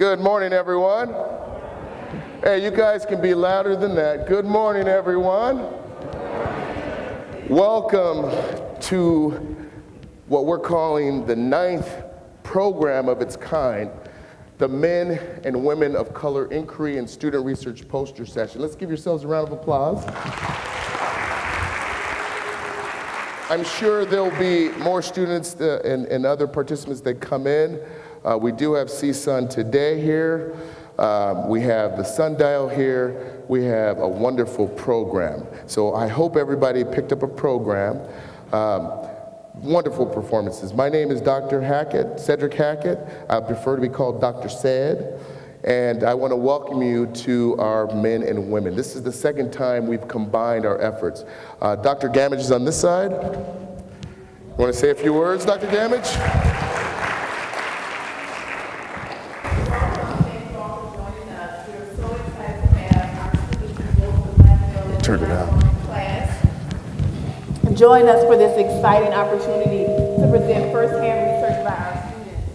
Good morning, everyone. Hey, you guys can be louder than that. Good morning, everyone. Welcome to what we're calling the 9th program of its kind, the Men and Women of Color Inquiry and Student Research Poster Session. Let's give yourselves a round of applause. I'm sure there'll be more students and other participants that come in. We do have CSUN today here. We have the Sundial here. We have a wonderful program. So I hope everybody picked up a program. Wonderful performances. My name is Dr. Hackett, Cedric Hackett. I prefer to be called Dr. Ced. And I want to welcome you to our men and women. This is the second time we've combined our efforts. Dr. Gamage is on this side. Want to say a few words, Dr. Gamage? Turn it out. Join us for this exciting opportunity to present first-hand research by our students.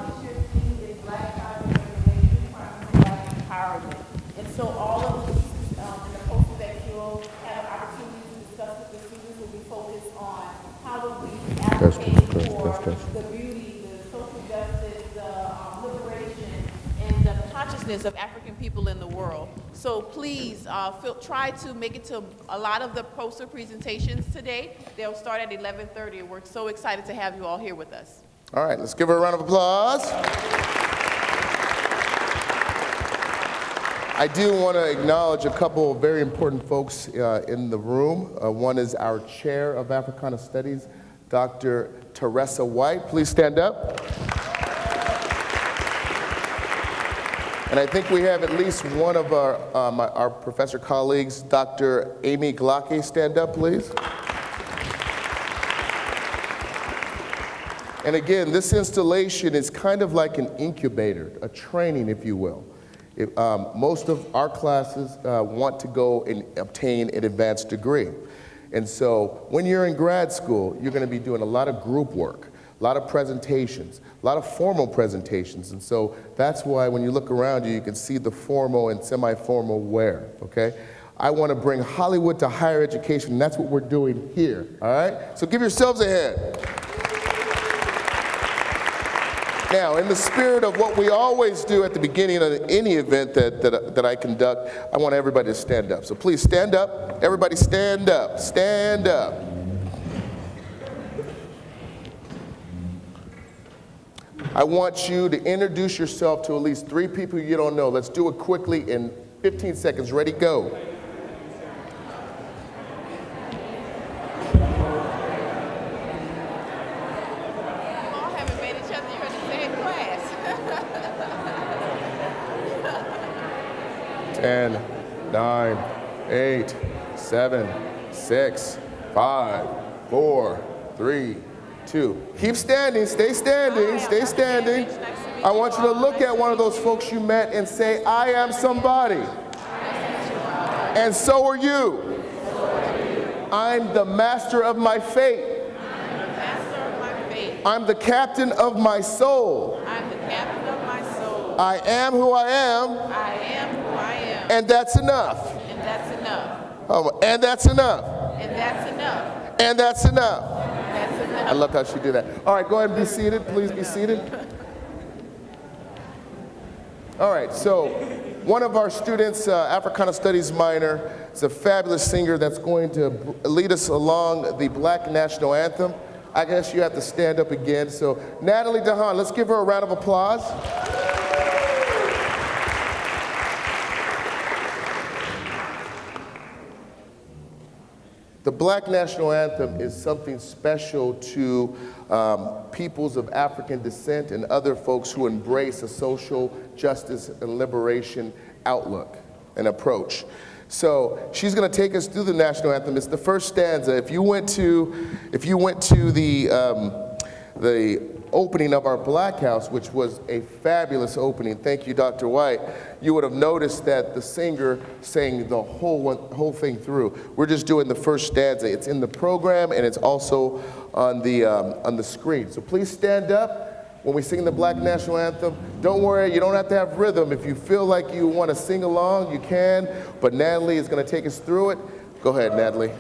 This year's theme is Black Saga Regulation, Black Empowerment. And so all of the pieces in the poster that you'll have an opportunity to discuss with the students will be focused on how do we advocate for the beauty, the social justice, the liberation, and the consciousness of African people in the world. So please try to make it to a lot of the poster presentations today. They'll start at 11:30, and we're so excited to have you all here with us. All right, let's give her a round of applause. I do want to acknowledge a couple of very important folks in the room. One is our chair of Africana Studies, Dr. Teresa White. Please stand up. And I think we have at least one of our professor colleagues, Dr. Amy Glocke, stand up, please. And again, this installation is kind of like an incubator, a training, if you will. Most of our classes want to go and obtain an advanced degree. And so when you're in grad school, you're going to be doing a lot of group work, a lot of presentations, a lot of formal presentations. And so that's why when you look around you, you can see the formal and semi-formal wear, okay? I want to bring Hollywood to higher education, and that's what we're doing here, all right? So give yourselves a hand. Now, in the spirit of what we always do at the beginning of any event that I conduct, I want everybody to stand up. So please stand up. Everybody stand up. Stand up. I want you to introduce yourself to at least 3 people you don't know. Let's do it quickly in 15 seconds. Ready, go. You all haven't met each other. You're in the same class. 10, 9, 8, 7, 6, 5, 4, 3, 2. Keep standing, stay standing, stay standing. I want you to look at one of those folks you met and say, I am somebody. And so are you. I'm the master of my fate. I'm the captain of my soul. I'm the captain of my soul. I am who I am. I am who I am. And that's enough. And that's enough. Oh, and that's enough. And that's enough. And that's enough. That's enough. I love how she did that. All right, go ahead and be seated. Please be seated. All right, so one of our students, Africana Studies minor, is a fabulous singer that's going to lead us along the Black National Anthem. I guess you have to stand up again. So Natalie DeHaan, let's give her a round of applause. The Black National Anthem is something special to peoples of African descent and other folks who embrace a social justice and liberation outlook and approach. So she's going to take us through the national anthem. It's the first stanza. If you went to the opening of our Black House, which was a fabulous opening, thank you, Dr. White, you would have noticed that the singer sang the whole thing through. We're just doing the first stanza. It's in the program and it's also on the screen. So please stand up. when we sing the Black National Anthem, don't worry, you don't have to have rhythm. If you feel like you want to sing along, you can, but Natalie is going to take us through it. Go ahead, Natalie.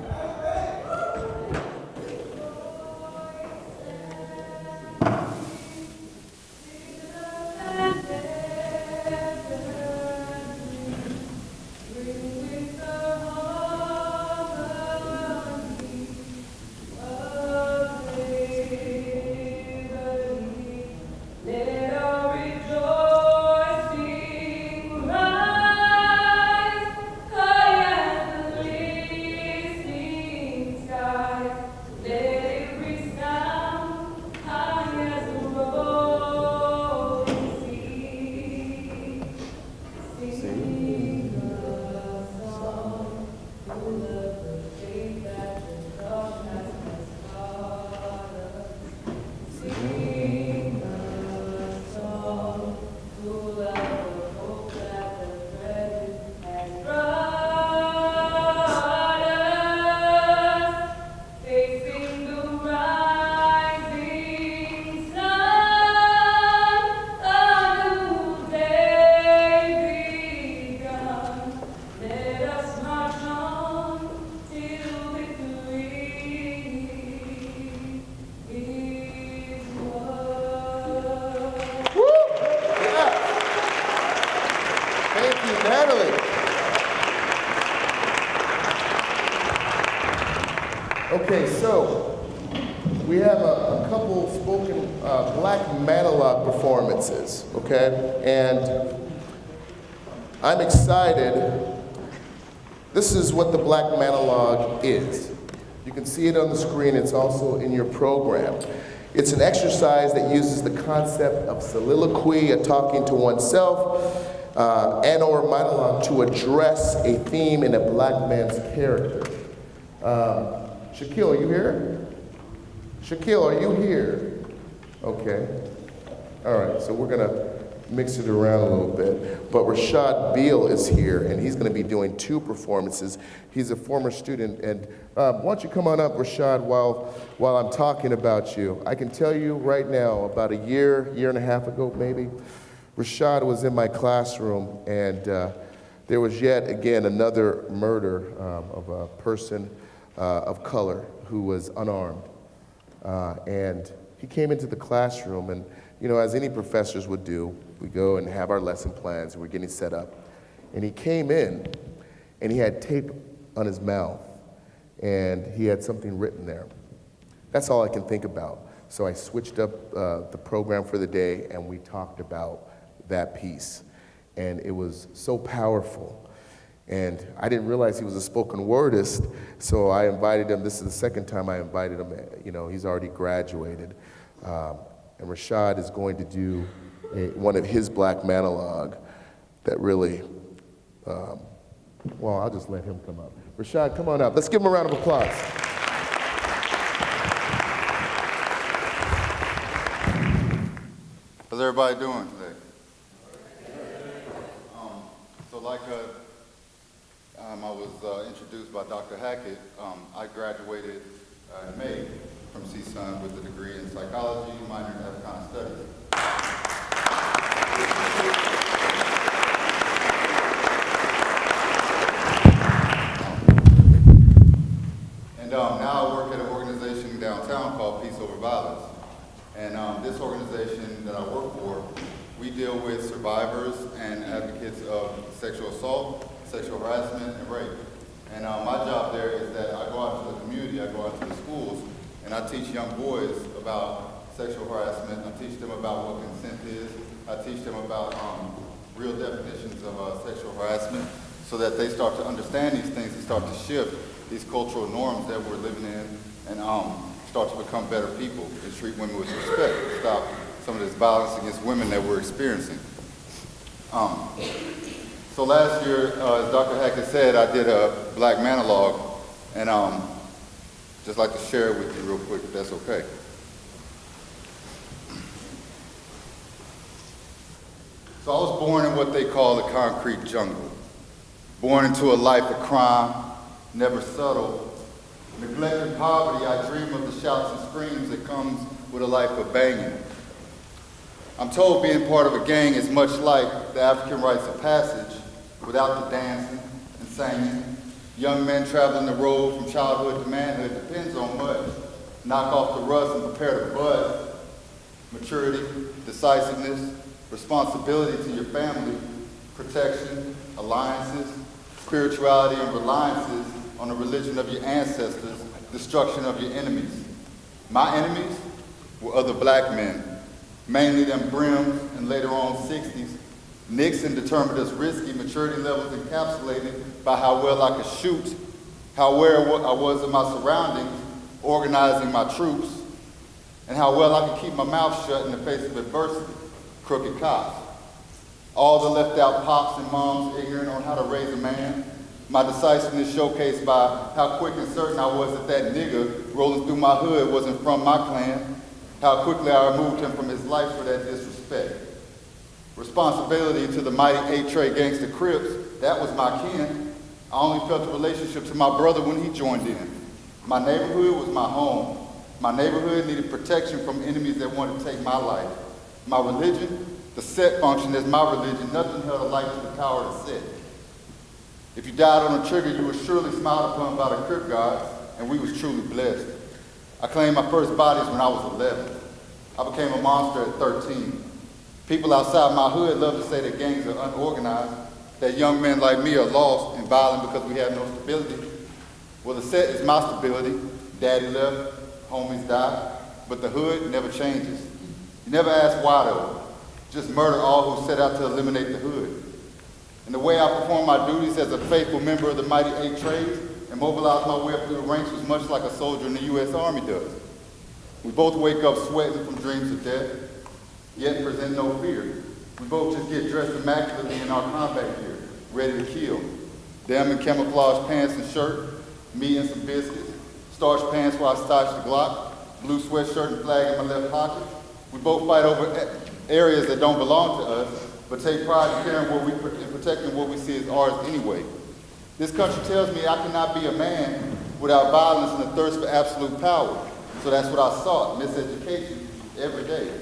Okay, so we have a couple spoken black monologue performances, okay? And I'm excited. This is what the black monologue is. You can see it on the screen. It's also in your program. It's an exercise that uses the concept of soliloquy, a talking to oneself, and or monologue to address a theme in a black man's character. Shaquille, are you here? Shaquille, are you here? Okay. All right, so we're gonna mix it around a little bit. But Rashad Beal is here, and he's gonna be doing 2 performances. He's a former student, and why don't you come on up, Rashad, while I'm talking about you. I can tell you right now, about a year and a half ago maybe, Rashad was in my classroom, and there was yet again another murder of a person of color who was unarmed. And he came into the classroom, and you know, as any professors would do, we go and have our lesson plans, and we're getting set up. And he came in, and he had tape on his mouth, and he had something written there. That's all I can think about. So I switched up the program for the day, and we talked about that piece. And it was so powerful. And I didn't realize he was a spoken wordist, so I invited him. This is the second time I invited him. You know, he's already graduated. And Rashad is going to do one of his black monologue that really, well, I'll just let him come up. Rashad, come on up. Let's give him a round of applause. How's everybody doing today? I was introduced by Dr. Hackett. I graduated in May from CSUN with a degree in psychology, minor in Africana Studies. And now I work at an organization downtown called Peace Over Violence. And this organization that I work for, we deal with survivors and advocates of sexual assault, sexual harassment, and rape. And my job there is that I go out to the community, I go out to the schools, and I teach young boys about sexual harassment. I teach them about what consent is. I teach them about real definitions of sexual harassment so that they start to understand these things and start to shift these cultural norms that we're living in and start to become better people and treat women with respect, stop some of this violence against women that we're experiencing. So last year, as Dr. Hackett said, I did a black monologue, and just like to share it with you real quick, if that's okay. So I was born in what they call the concrete jungle, born into a life of crime, never subtle. Neglect and poverty, I dream of the shouts and screams that comes with a life of banging. I'm told being part of a gang is much like the African rites of passage without the dancing and singing. Young men traveling the road from childhood to manhood depends on much. Knock off the rust and prepare to bud. Maturity, decisiveness, responsibility to your family, protection, alliances, spirituality, and reliances on the religion of your ancestors, destruction of your enemies. My enemies were other black men, mainly them brims and later on 60s. Nixon determined as risky maturity levels encapsulated by how well I could shoot, how aware I was of my surroundings, organizing my troops, and how well I could keep my mouth shut in the face of adversity, crooked cops. All the left out pops and moms ignorant on how to raise a man. My decisiveness showcased by how quick and certain I was that nigga rolling through my hood wasn't from my clan, how quickly I removed him from his life for that disrespect. Responsibility to the mighty 8-Tray gangster Crips, that was my kin. I only felt a relationship to my brother when he joined in. My neighborhood was my home. My neighborhood needed protection from enemies that wanted to take my life. My religion, the set function as my religion, nothing held a light to the power of the set. If you died on a trigger, you were surely smiled upon by the Crip gods, and we was truly blessed. I claimed my first bodies when I was 11. I became a monster at 13. People outside my hood love to say that gangs are unorganized, that young men like me are lost and violent because we have no stability. Well, the set is my stability. Daddy left, homies died, but the hood never changes. You never ask why though. Just murder all who set out to eliminate the hood. And the way I performed my duties as a faithful member of the mighty 8-Trays and mobilized my way up through the ranks was much like a soldier in the U.S. Army does. We both wake up sweating from dreams of death, yet present no fear. We both just get dressed immaculately in our combat gear, ready to kill. Them in camouflage pants and shirt, me in some biscuits, starch pants while I starch the Glock, blue sweatshirt and flag in my left pocket. We both fight over areas that don't belong to us, but take pride in caring and protecting what we see as ours anyway. This country tells me I cannot be a man without violence and a thirst for absolute power. So that's what I sought, miseducation, every day.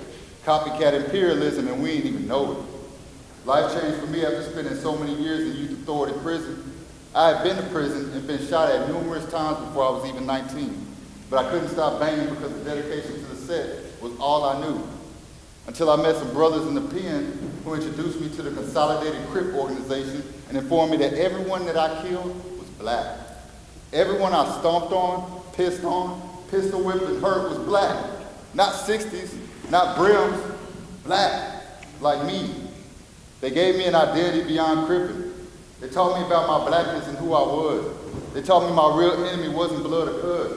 Copycat imperialism, and we ain't even know it. Life changed for me after spending so many years in youth authority prison. I had been to prison and been shot at numerous times before I was even 19, but I couldn't stop banging because the dedication to the set was all I knew. Until I met some brothers in the pen who introduced me to the Consolidated Crip organization and informed me that everyone that I killed was black. Everyone I stomped on, pistol whipped and hurt was black. Not 60s, not brims, black, like me. They gave me an identity beyond cripping. They taught me about my blackness and who I was. They taught me my real enemy wasn't blood or cuz.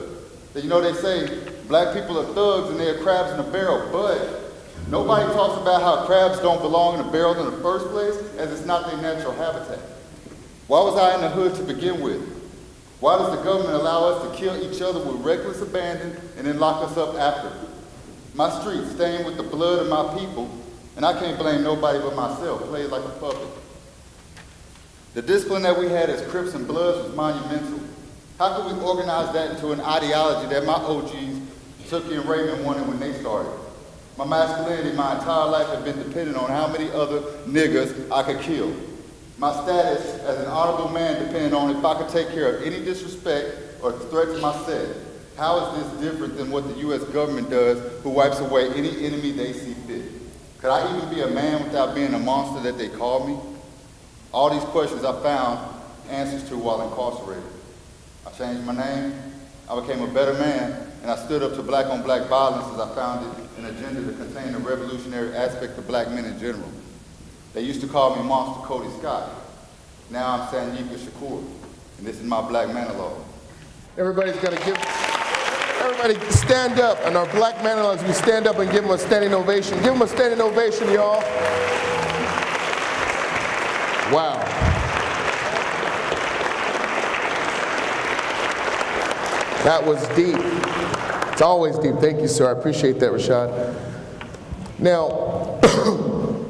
That, you know, they say black people are thugs and they are crabs in a barrel, but nobody talks about how crabs don't belong in a barrel in the first place, as it's not their natural habitat. Why was I in the hood to begin with? Why does the government allow us to kill each other with reckless abandon and then lock us up after? My streets stained with the blood of my people, and I can't blame nobody but myself, played like a puppet. The discipline that we had as Crips and Bloods was monumental. How could we organize that into an ideology that my OGs, Tookie and Raymond, wanted when they started? My masculinity my entire life had been dependent on how many other niggas I could kill. My status as an honorable man depended on if I could take care of any disrespect or threat to my set. How is this different than what the U.S. government does, who wipes away any enemy they see fit? Could I even be a man without being a monster that they call me? All these questions I found answers to while incarcerated. I changed my name, I became a better man, and I stood up to black-on-black violence as I founded an agenda to contain the revolutionary aspect of black men in general. They used to call me Monster Cody Scott. Now I'm Sanyika Shakur, and this is my black monologue. Everybody stand up, and our black monologues, we stand up and give them a standing ovation. Give them a standing ovation, y'all. Wow. That was deep. It's always deep. Thank you, sir. I appreciate that, Rashad. Now,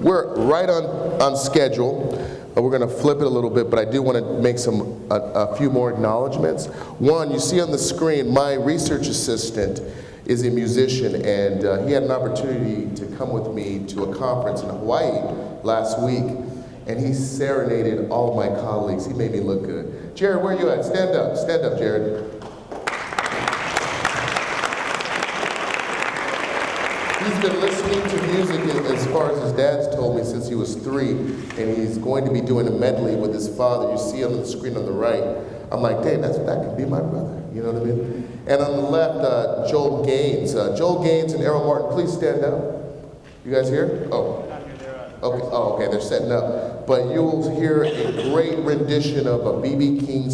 we're right on schedule. We're going to flip it a little bit, but I do want to make a few more acknowledgments. One, you see on the screen, my research assistant is a musician, and he had an opportunity to come with me to a conference in Hawaii last week, and he serenaded all of my colleagues. He made me look good. Jared, where you at? Stand up, Jared. He's been listening to music as far as his dad's told me since he was 3, and he's going to be doing a medley with his father. You see him on the screen on the right. I'm like, dang, that could be my brother, you know what I mean? And on the left, Joel Gaines. Joel Gaines and Errol Martin, please stand up. You guys here? Oh. Okay, okay, they're setting up. But you will hear a great rendition of a B.B. King /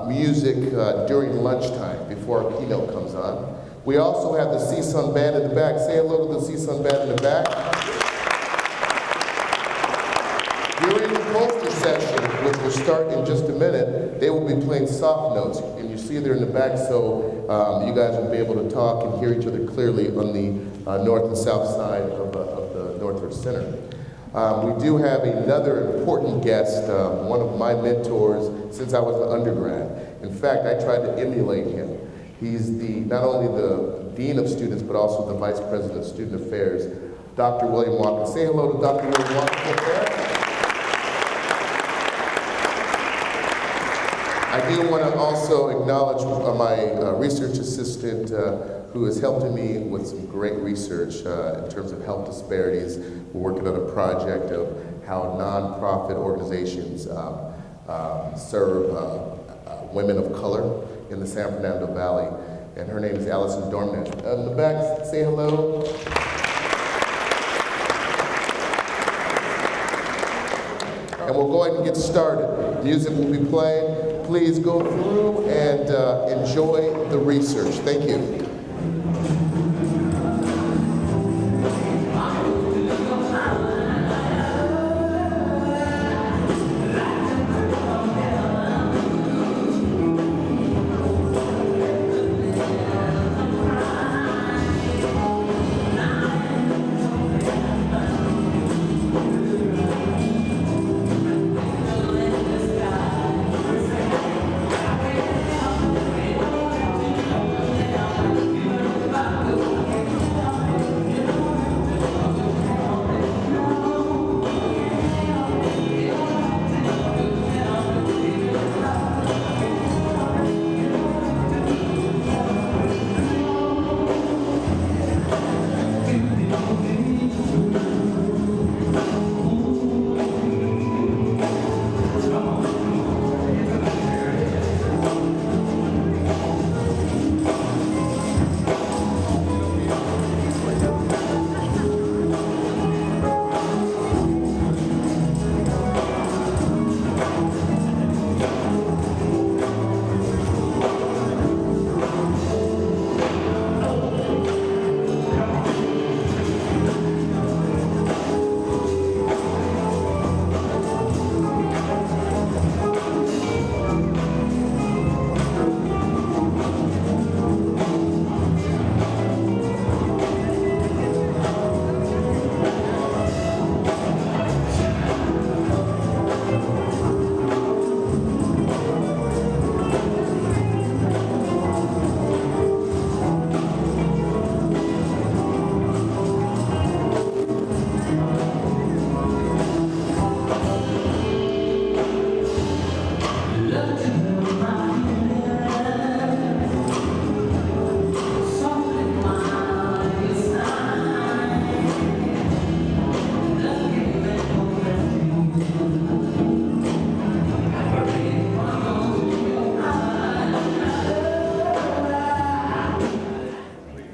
music during lunchtime before our keynote comes on. We also have the CSUN Band in the back. Say hello to the CSUN Band in the back. During the poster session, which will start in just a minute, they will be playing soft notes. And you see they're in the back, so you guys will be able to talk and hear each other clearly on the north and south side of the Northridge Center. We do have another important guest, one of my mentors since I was an undergrad. In fact, I tried to emulate him. He's not only the Dean of Students, but also the Vice President of Student Affairs, Dr. William Watkins. Say hello to Dr. William Watkins up there. I do want to also acknowledge my research assistant who is helping me with some great research in terms of health disparities. We're working on a project of how nonprofit organizations serve women of color in the San Fernando Valley, and her name is Allison Dormant. In the back, say hello. And we'll go ahead and get started. Music will be playing. Please go through and enjoy the research. Thank you.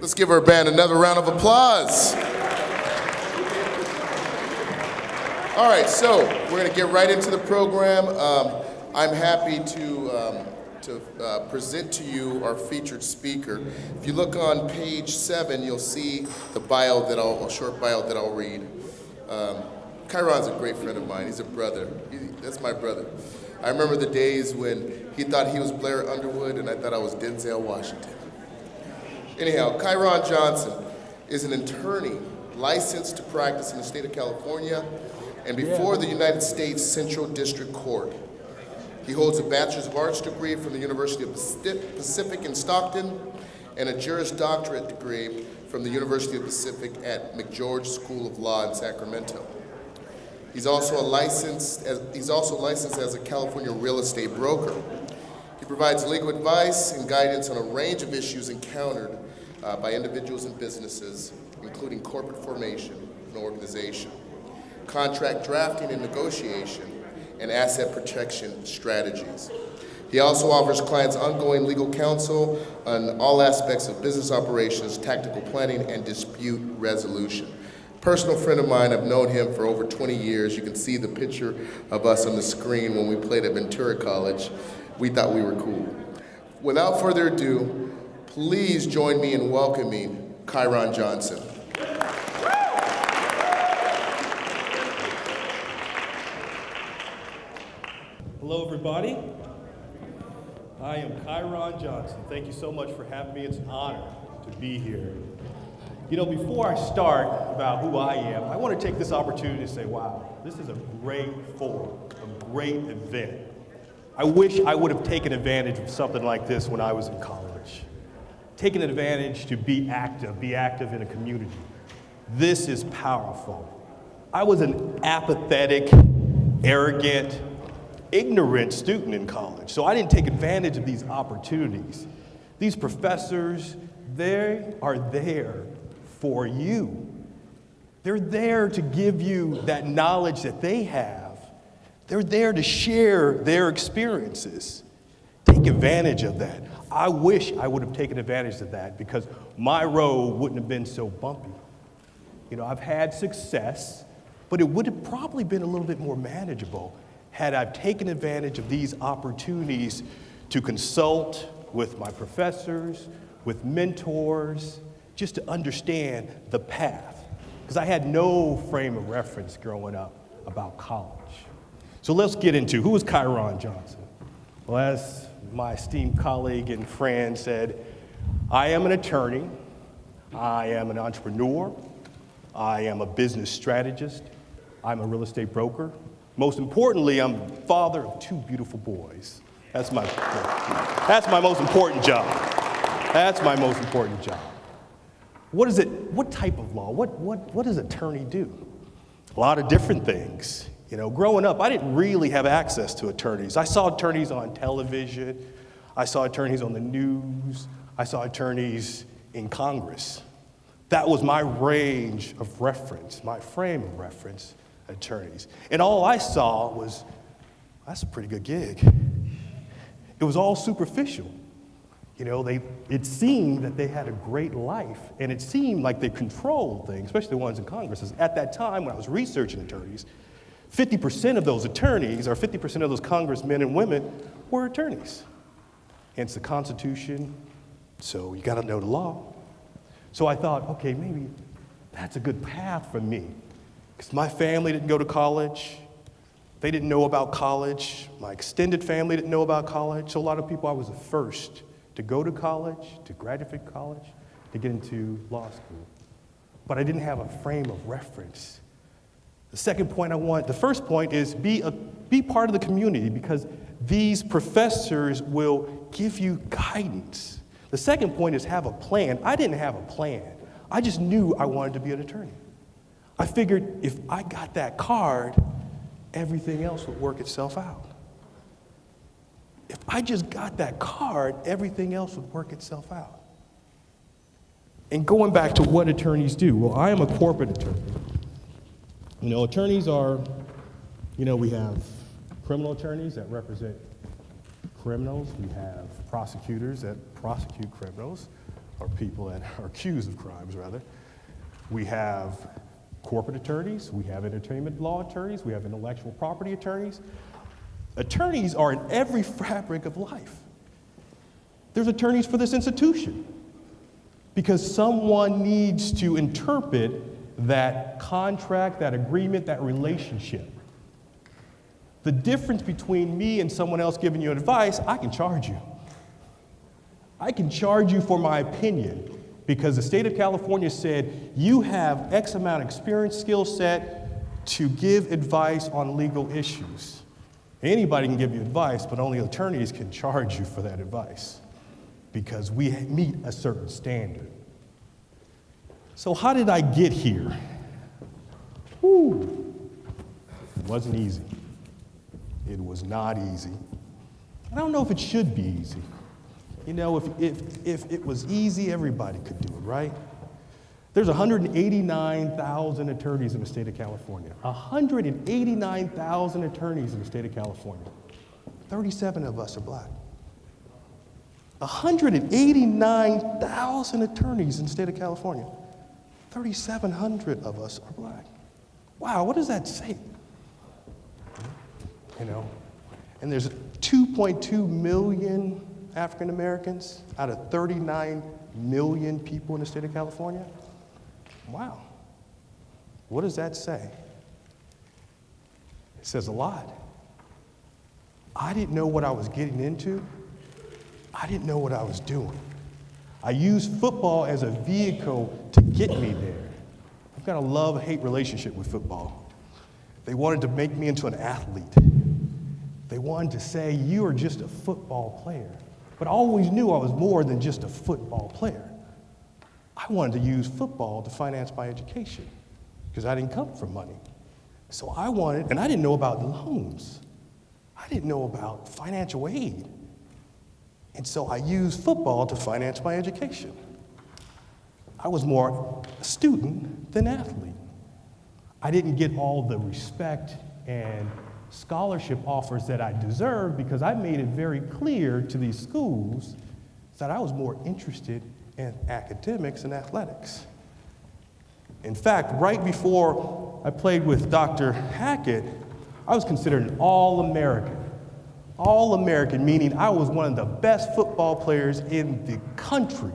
Let's give our band another round of applause. All right, so we're going to get right into the program. I'm happy to present to you our featured speaker. If you look on page 7, you'll see the bio a short bio that I'll read. Chiron's a great friend of mine. He's a brother. That's my brother. I remember the days when he thought he was Blair Underwood and I thought I was Denzel Washington. Anyhow, Chiron Johnson is an attorney licensed to practice in the state of California and before the United States Central District Court. He holds a Bachelor's of Arts degree from the University of Pacific in Stockton and a Juris Doctorate degree from the University of the Pacific at McGeorge School of Law in Sacramento. He's also licensed as a California real estate broker. He provides legal advice and guidance on a range of issues encountered by individuals and businesses, including corporate formation and organization, contract drafting and negotiation, and asset protection strategies. He also offers clients ongoing legal counsel on all aspects of business operations, tactical planning, and dispute resolution. Personal friend of mine, I've known him for over 20 years. You can see the picture of us on the screen when we played at Ventura College. We thought we were cool. Without further ado, please join me in welcoming Chiron Johnson. Hello, everybody. I am Chiron Johnson. Thank you so much for having me. It's an honor to be here. You know, before I start about who I am, I want to take this opportunity to say, wow, this is a great forum, a great event. I wish I would have taken advantage of something like this when I was in college. Taking advantage to be active in a community. This is powerful. I was an apathetic, arrogant, ignorant student in college, so I didn't take advantage of these opportunities. These professors, they are there for you. They're there to give you that knowledge that they have. They're there to share their experiences. Take advantage of that. I wish I would have taken advantage of that because my road wouldn't have been so bumpy. You know, I've had success, but it would have probably been a little bit more manageable had I taken advantage of these opportunities to consult with my professors, with mentors, just to understand the path. Because I had no frame of reference growing up about college. So let's get into who is Chiron Johnson. Well, as my esteemed colleague and friend said, I am an attorney, I am an entrepreneur, I am a business strategist, I'm a real estate broker. Most importantly, I'm the father of 2 beautiful boys. That's my most important job. That's my most important job. What is it? What type of law? What does an attorney do? A lot of different things. You know, growing up, I didn't really have access to attorneys. I saw attorneys on television. I saw attorneys on the news. I saw attorneys in Congress. That was my range of reference, my frame of reference, attorneys. And all I saw was, that's a pretty good gig. It was all superficial. You know, it seemed that they had a great life, and it seemed like they controlled things, especially the ones in Congress. At that time, when I was researching attorneys, 50% of those attorneys, or 50% of those congressmen and women, were attorneys. Hence the Constitution, so you gotta know the law. So I thought, okay, maybe that's a good path for me. Because my family didn't go to college. They didn't know about college. My extended family didn't know about college. So a lot of people, I was the first to go to college, to graduate college, to get into law school. But I didn't have a frame of reference. The first point is be part of the community because these professors will give you guidance. The second point is have a plan. I didn't have a plan. I just knew I wanted to be an attorney. I figured if I got that card, everything else would work itself out. If I just got that card, everything else would work itself out. And going back to what attorneys do, well, I am a corporate attorney. You know, attorneys are, you know, we have criminal attorneys that represent criminals. We have prosecutors that prosecute criminals, or people that are accused of crimes, rather. We have corporate attorneys, we have entertainment law attorneys, we have intellectual property attorneys. Attorneys are in every fabric of life. There's attorneys for this institution because someone needs to interpret that contract, that agreement, that relationship. The difference between me and someone else giving you advice, I can charge you. I can charge you for my opinion because the state of California said you have X amount of experience, skill set to give advice on legal issues. Anybody can give you advice, but only attorneys can charge you for that advice because we meet a certain standard. So how did I get here? Whew. It wasn't easy. It was not easy. I don't know if it should be easy. You know, if it was easy, everybody could do it, right? There's 189,000 attorneys in the state of California. 189,000 attorneys in the state of California. 37 of us are black. 189,000 attorneys in the state of California. 3,700 of us are black. Wow, what does that say? You know, and there's 2.2 million African Americans out of 39 million people in the state of California. Wow. What does that say? It says a lot. I didn't know what I was getting into. I didn't know what I was doing. I used football as a vehicle to get me there. I've got a love-hate relationship with football. They wanted to make me into an athlete. They wanted to say, you are just a football player. But I always knew I was more than just a football player. I wanted to use football to finance my education because I didn't come from money. So I wanted, and I didn't know about loans. I didn't know about financial aid. And so I used football to finance my education. I was more a student than athlete. I didn't get all the respect and scholarship offers that I deserved because I made it very clear to these schools that I was more interested in academics and athletics. In fact, right before I played with Dr. Hackett, I was considered an All-American. All-American, meaning I was one of the best football players in the country.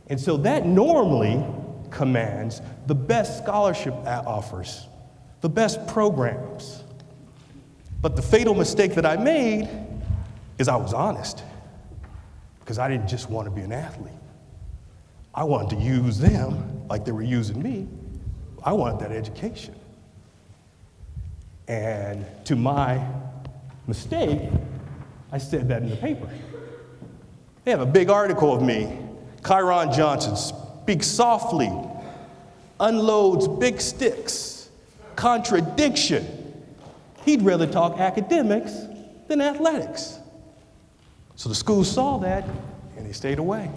And so that normally commands the best scholarship offers, the best programs. But the fatal mistake that I made is I was honest, because I didn't just want to be an athlete. I wanted to use them like they were using me. I wanted that education. And to my mistake, I said that in the paper. They have a big article of me. Chiron Johnson speaks softly, unloads big sticks, contradiction. He'd rather talk academics than athletics. So the school saw that and they stayed away.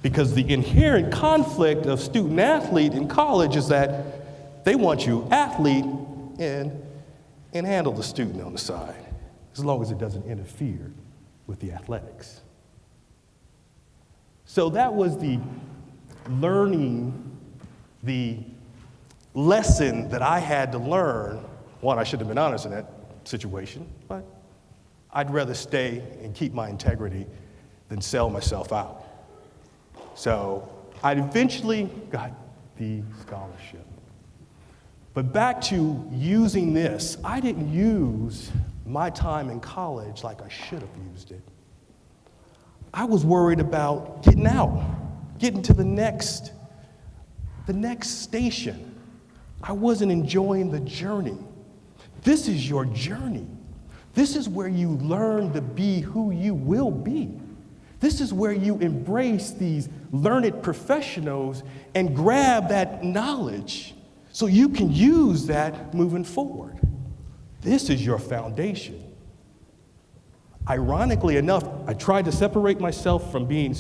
Because the inherent conflict of student athlete in college is that they want you athlete and handle the student on the side, as long as it doesn't interfere with the athletics. So that was the learning, the lesson that I had to learn. One, I should have been honest in that situation, but I'd rather stay and keep my integrity than sell myself out. So I eventually got the scholarship. But back to using this, I didn't use my time in college like I should have used it. I was worried about getting out, getting to the next station. I wasn't enjoying the journey. This is your journey. This is where you learn to be who you will be. This is where you embrace these learned professionals and grab that knowledge so you can use that moving forward. This is your foundation. Ironically enough, I tried to separate myself from being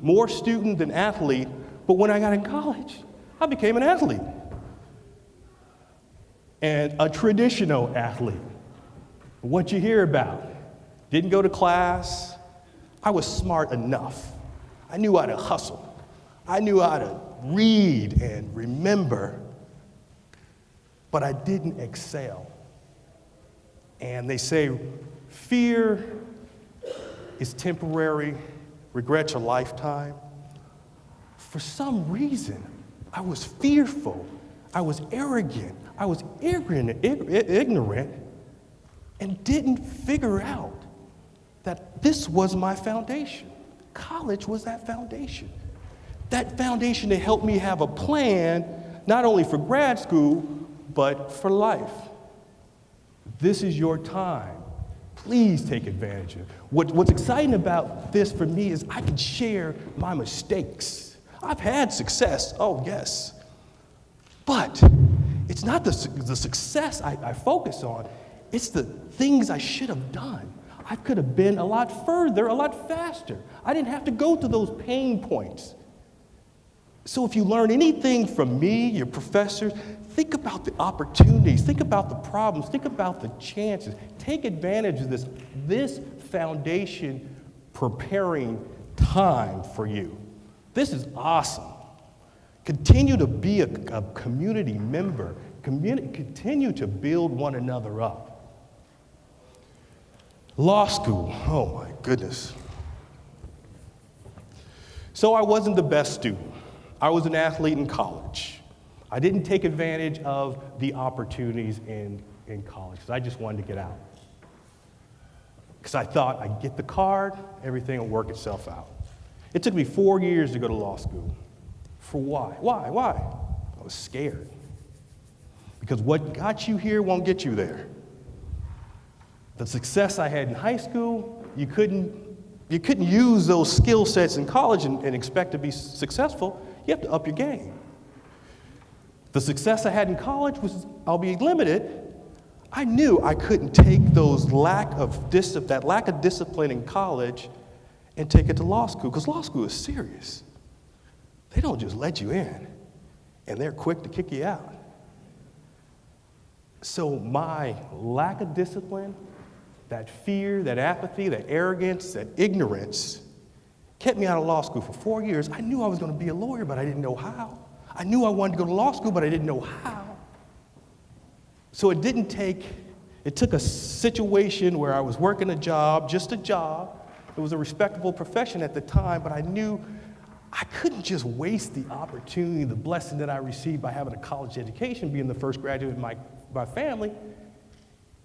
more student than athlete, but when I got in college, I became an athlete. And a traditional athlete. What you hear about. Didn't go to class. I was smart enough. I knew how to hustle. I knew how to read and remember, but I didn't excel. And they say fear is temporary, regret's a lifetime. For some reason, I was fearful. I was arrogant. I was ignorant, and didn't figure out that this was my foundation. College was that foundation. That foundation that helped me have a plan, not only for grad school, but for life. This is your time. Please take advantage of it. What's exciting about this for me is I can share my mistakes. I've had success, oh yes, but it's not the success I focus on, it's the things I should have done. I could have been a lot further, a lot faster. I didn't have to go through those pain points. So if you learn anything from me, your professors, think about the opportunities, think about the problems, think about the chances. Take advantage of this foundation preparing time for you. This is awesome. Continue to be a community member. Continue to build one another up. Law school, oh my goodness. So I wasn't the best student. I was an athlete in college. I didn't take advantage of the opportunities in college because I just wanted to get out. Because I thought I'd get the card, everything will work itself out. It took me 4 years to go to law school. For why? Why? I was scared. Because what got you here won't get you there. The success I had in high school, you couldn't use those skill sets in college and expect to be successful. You have to up your game. The success I had in college was, albeit limited, I knew I couldn't take that lack of discipline in college and take it to law school, because law school is serious. They don't just let you in, and they're quick to kick you out. So my lack of discipline, that fear, that apathy, that arrogance, that ignorance kept me out of law school for 4 years. I knew I was going to be a lawyer, but I didn't know how. I knew I wanted to go to law school, but I didn't know how. So it took a situation where I was working a job, just a job. It was a respectable profession at the time, but I knew I couldn't just waste the opportunity, the blessing that I received by having a college education, being the first graduate in my family,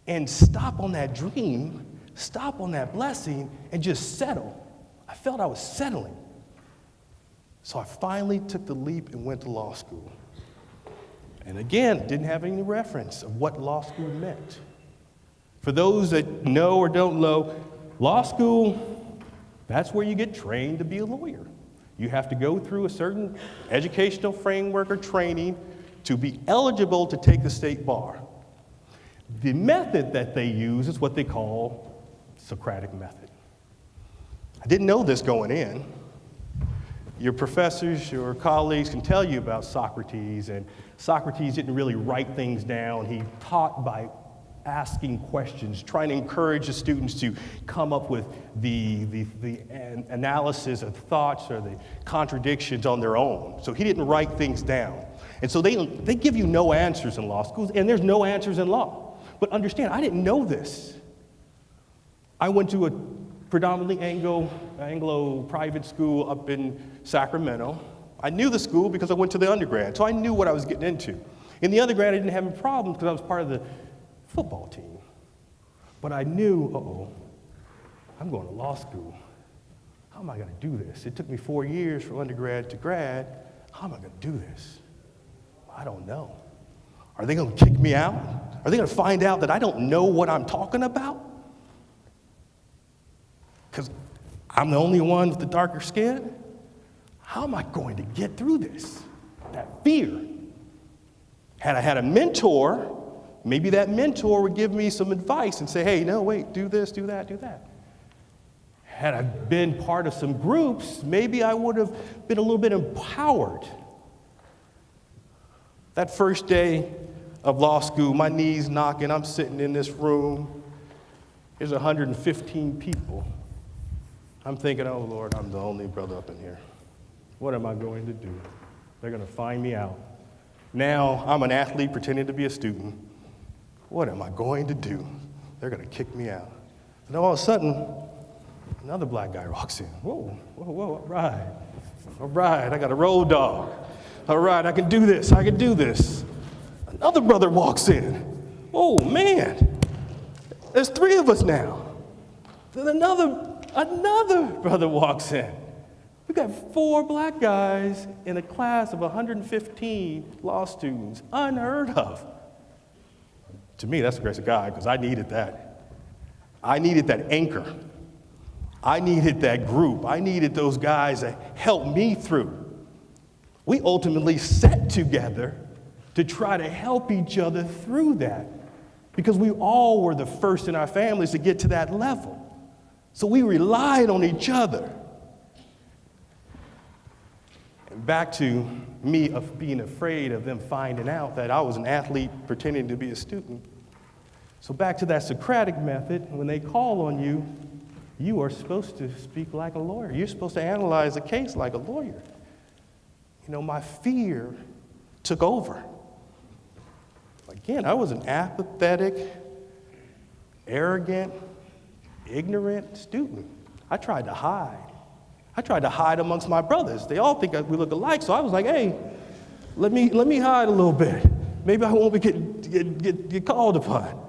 and stop on that dream, stop on that blessing, and just settle. I felt I was settling. So I finally took the leap and went to law school. And again, didn't have any reference of what law school meant. For those that know or don't know, law school, that's where you get trained to be a lawyer. You have to go through a certain educational framework or training to be eligible to take the state bar. The method that they use is what they call Socratic method. I didn't know this going in. Your professors, your colleagues can tell you about Socrates, and Socrates didn't really write things down. He taught by asking questions, trying to encourage the students to come up with the analysis of thoughts or the contradictions on their own. So he didn't write things down. And so they give you no answers in law schools, and there's no answers in law. But understand, I didn't know this. I went to a predominantly Anglo private school up in Sacramento. I knew the school because I went to the undergrad, so I knew what I was getting into. In the undergrad, I didn't have any problems because I was part of the football team. But I knew, I'm going to law school. How am I going to do this? It took me 4 years from undergrad to grad. How am I going to do this? I don't know. Are they going to kick me out? Are they going to find out that I don't know what I'm talking about? Because I'm the only one with the darker skin? How am I going to get through this? That fear. Had I had a mentor, maybe that mentor would give me some advice and say, hey, no, wait, do this, do that, do that. Had I been part of some groups, maybe I would have been a little bit empowered. That first day of law school, my knees knocking, I'm sitting in this room. There's 115 people. I'm thinking, oh, Lord, I'm the only brother up in here. What am I going to do? They're going to find me out. Now I'm an athlete pretending to be a student. What am I going to do? They're going to kick me out. And all of a sudden, another black guy walks in. Whoa, all right, I got a road dog. All right, I can do this, Another brother walks in. Oh, man, there's 3 of us now. Then another brother walks in. We got 4 black guys in a class of 115 law students, unheard of. To me, that's the grace of God, because I needed that. I needed that anchor. I needed that group. I needed those guys that helped me through. We ultimately sat together to try to help each other through that because we all were the first in our families to get to that level. So we relied on each other. And back to me of being afraid of them finding out that I was an athlete pretending to be a student. So back to that Socratic method, when they call on you, you are supposed to speak like a lawyer. You're supposed to analyze a case like a lawyer. You know, my fear took over. Again, I was an apathetic, arrogant, ignorant student. I tried to hide. I tried to hide amongst my brothers. They all think we look alike, so I was like, hey, let me hide a little bit. Maybe I won't get called upon.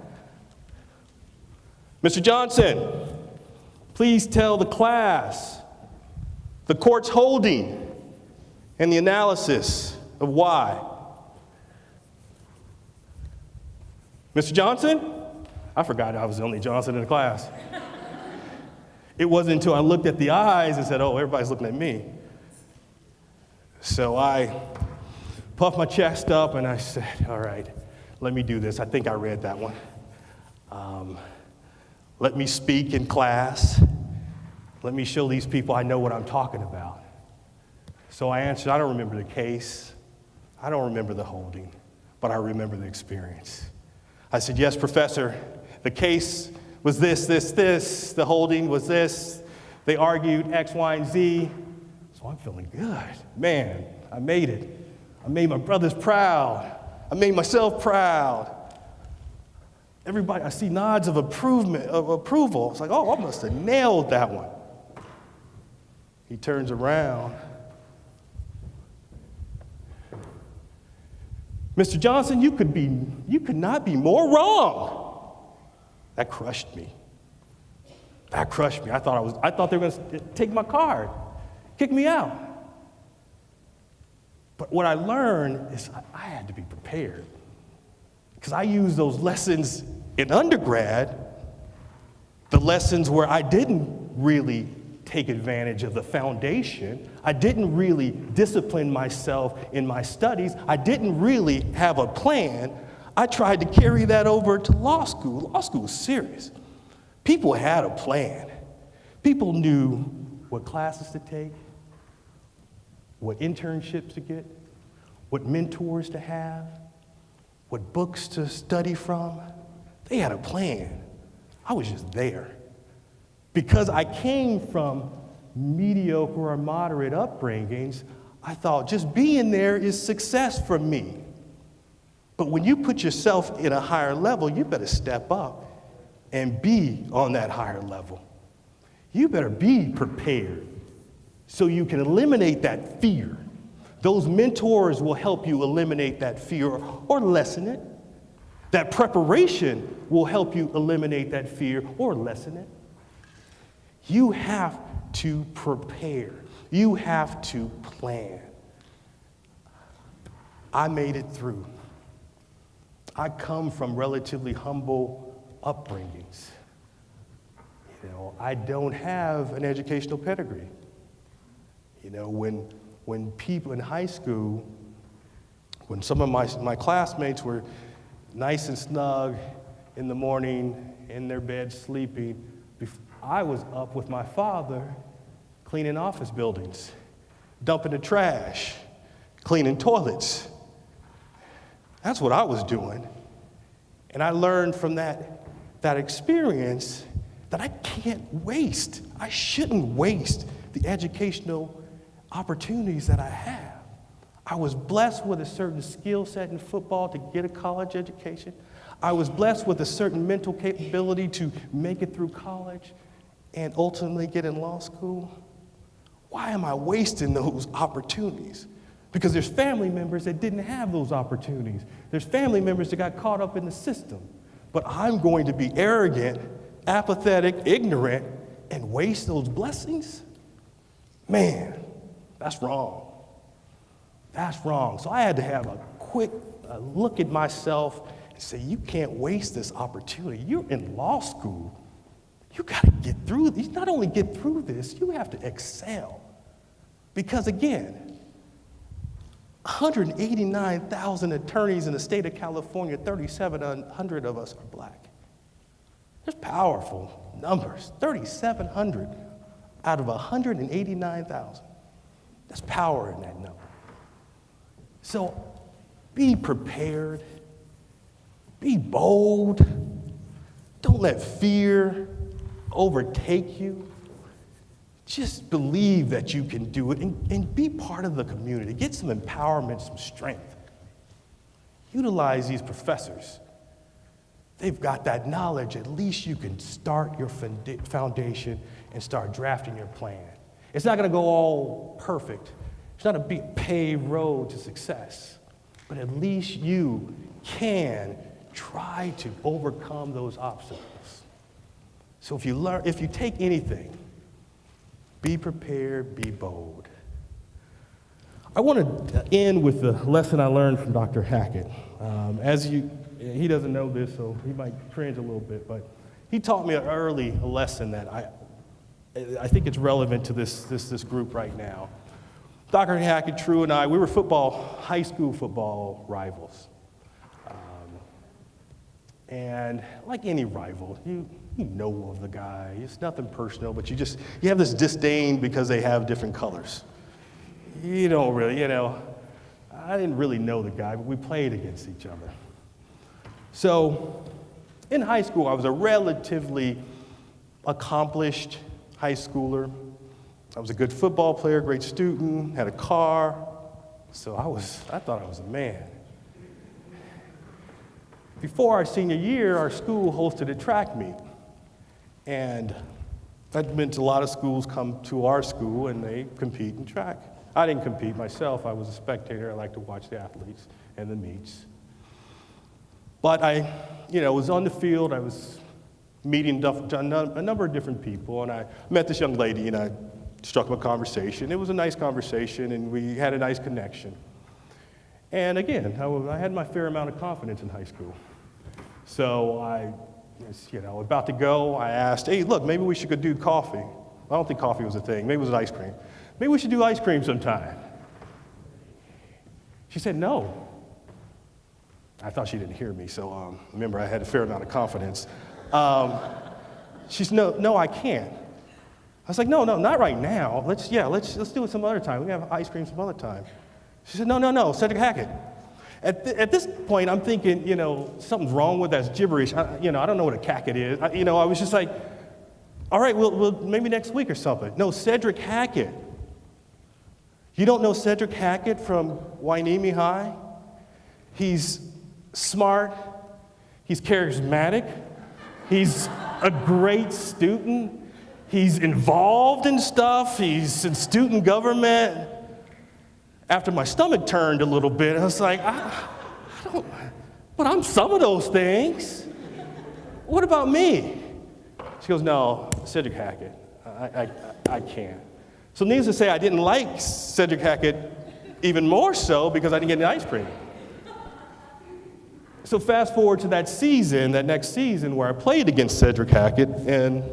Mr. Johnson, please tell the class the court's holding and the analysis of why. Mr. Johnson? I forgot I was the only Johnson in the class. It wasn't until I looked at the eyes and said, oh, everybody's looking at me. So I puffed my chest up and I said, all right, let me do this. I think I read that one. Let me speak in class. Let me show these people I know what I'm talking about. So I answered, I don't remember the case. I don't remember the holding, but I remember the experience. I said, yes, professor, the case was this. The holding was this. They argued X, Y, and Z. So I'm feeling good. Man, I made it. I made my brothers proud. I made myself proud. Everybody, I see nods of approval. It's like, oh, I must have nailed that one. He turns around. Mr. Johnson, you could not be more wrong. That crushed me. That crushed me. I thought they were going to take my card, kick me out. But what I learned is I had to be prepared. Because I used those lessons in undergrad, the lessons where I didn't really take advantage of the foundation. I didn't really discipline myself in my studies. I didn't really have a plan. I tried to carry that over to law school. Law school was serious. People had a plan. People knew what classes to take, what internships to get, what mentors to have, what books to study from. They had a plan. I was just there. Because I came from mediocre or moderate upbringings, I thought just being there is success for me. But when you put yourself in a higher level, you better step up and be on that higher level. You better be prepared so you can eliminate that fear. Those mentors will help you eliminate that fear or lessen it. That preparation will help you eliminate that fear or lessen it. You have to prepare. You have to plan. I made it through. I come from relatively humble upbringings. You know, I don't have an educational pedigree. You know, when people in high school, when some of my classmates were nice and snug in the morning, in their bed sleeping, I was up with my father cleaning office buildings, dumping the trash, cleaning toilets. That's what I was doing. And I learned from that experience that I shouldn't waste the educational opportunities that I have. I was blessed with a certain skill set in football to get a college education. I was blessed with a certain mental capability to make it through college and ultimately get in law school. Why am I wasting those opportunities? Because there's family members that didn't have those opportunities. There's family members that got caught up in the system. But I'm going to be arrogant, apathetic, ignorant, and waste those blessings? Man, that's wrong. That's wrong. So I had to have a quick look at myself and say, you can't waste this opportunity. You're in law school. you got to get through this. Not only get through this, you have to excel. Because again, 189,000 attorneys in the state of California, 3,700 of us are black. There's powerful numbers, 3,700 out of 189,000. There's power in that number. So be prepared, be bold, don't let fear overtake you. Just believe that you can do it and be part of the community. Get some empowerment, some strength. Utilize these professors. They've got that knowledge. At least you can start your foundation and start drafting your plan. It's not going to go all perfect. It's not a big paved road to success. But at least you can try to overcome those obstacles. So if you take anything, be prepared, be bold. I want to end with the lesson I learned from Dr. Hackett. He doesn't know this, so he might cringe a little bit, but he taught me a lesson that I think it's relevant to this group right now. Dr. Hackett, True, and I, we were high school football rivals. And like any rival, you know of the guy. It's nothing personal, but you have this disdain because they have different colors. You don't really, I didn't really know the guy, but we played against each other. So in high school, I was a relatively accomplished high schooler. I was a good football player, great student, had a car. So I thought I was a man. Before our senior year, our school hosted a track meet. And that meant a lot of schools come to our school and they compete in track. I didn't compete myself. I was a spectator. I like to watch the athletes and the meets. But I was on the field. I was meeting a number of different people, and I met this young lady, and I struck up a conversation. It was a nice conversation, and we had a nice connection. And again, I had my fair amount of confidence in high school. So I was, about to go, I asked, hey, look, maybe we should go do coffee. I don't think coffee was a thing. Maybe it was ice cream. Maybe we should do ice cream sometime. She said no. I thought she didn't hear me, so remember, I had a fair amount of confidence. She said, no, I can't. I was like, no, not right now. Let's do it some other time. We can have ice cream some other time. She said, no, Cedric Hackett. At this point, I'm thinking, something's wrong with that. It's gibberish. I don't know what a cacket is. I was just like, all right, we'll maybe next week or something. No, Cedric Hackett. You don't know Cedric Hackett from Wainimi High? He's smart. He's charismatic. He's a great student. He's involved in stuff. He's in student government. After my stomach turned a little bit, I was like, I don't, but I'm some of those things. What about me? She goes, no, Cedric Hackett, I can't. So needless to say, I didn't like Cedric Hackett even more so because I didn't get any ice cream. So fast forward to that next season where I played against Cedric Hackett, and,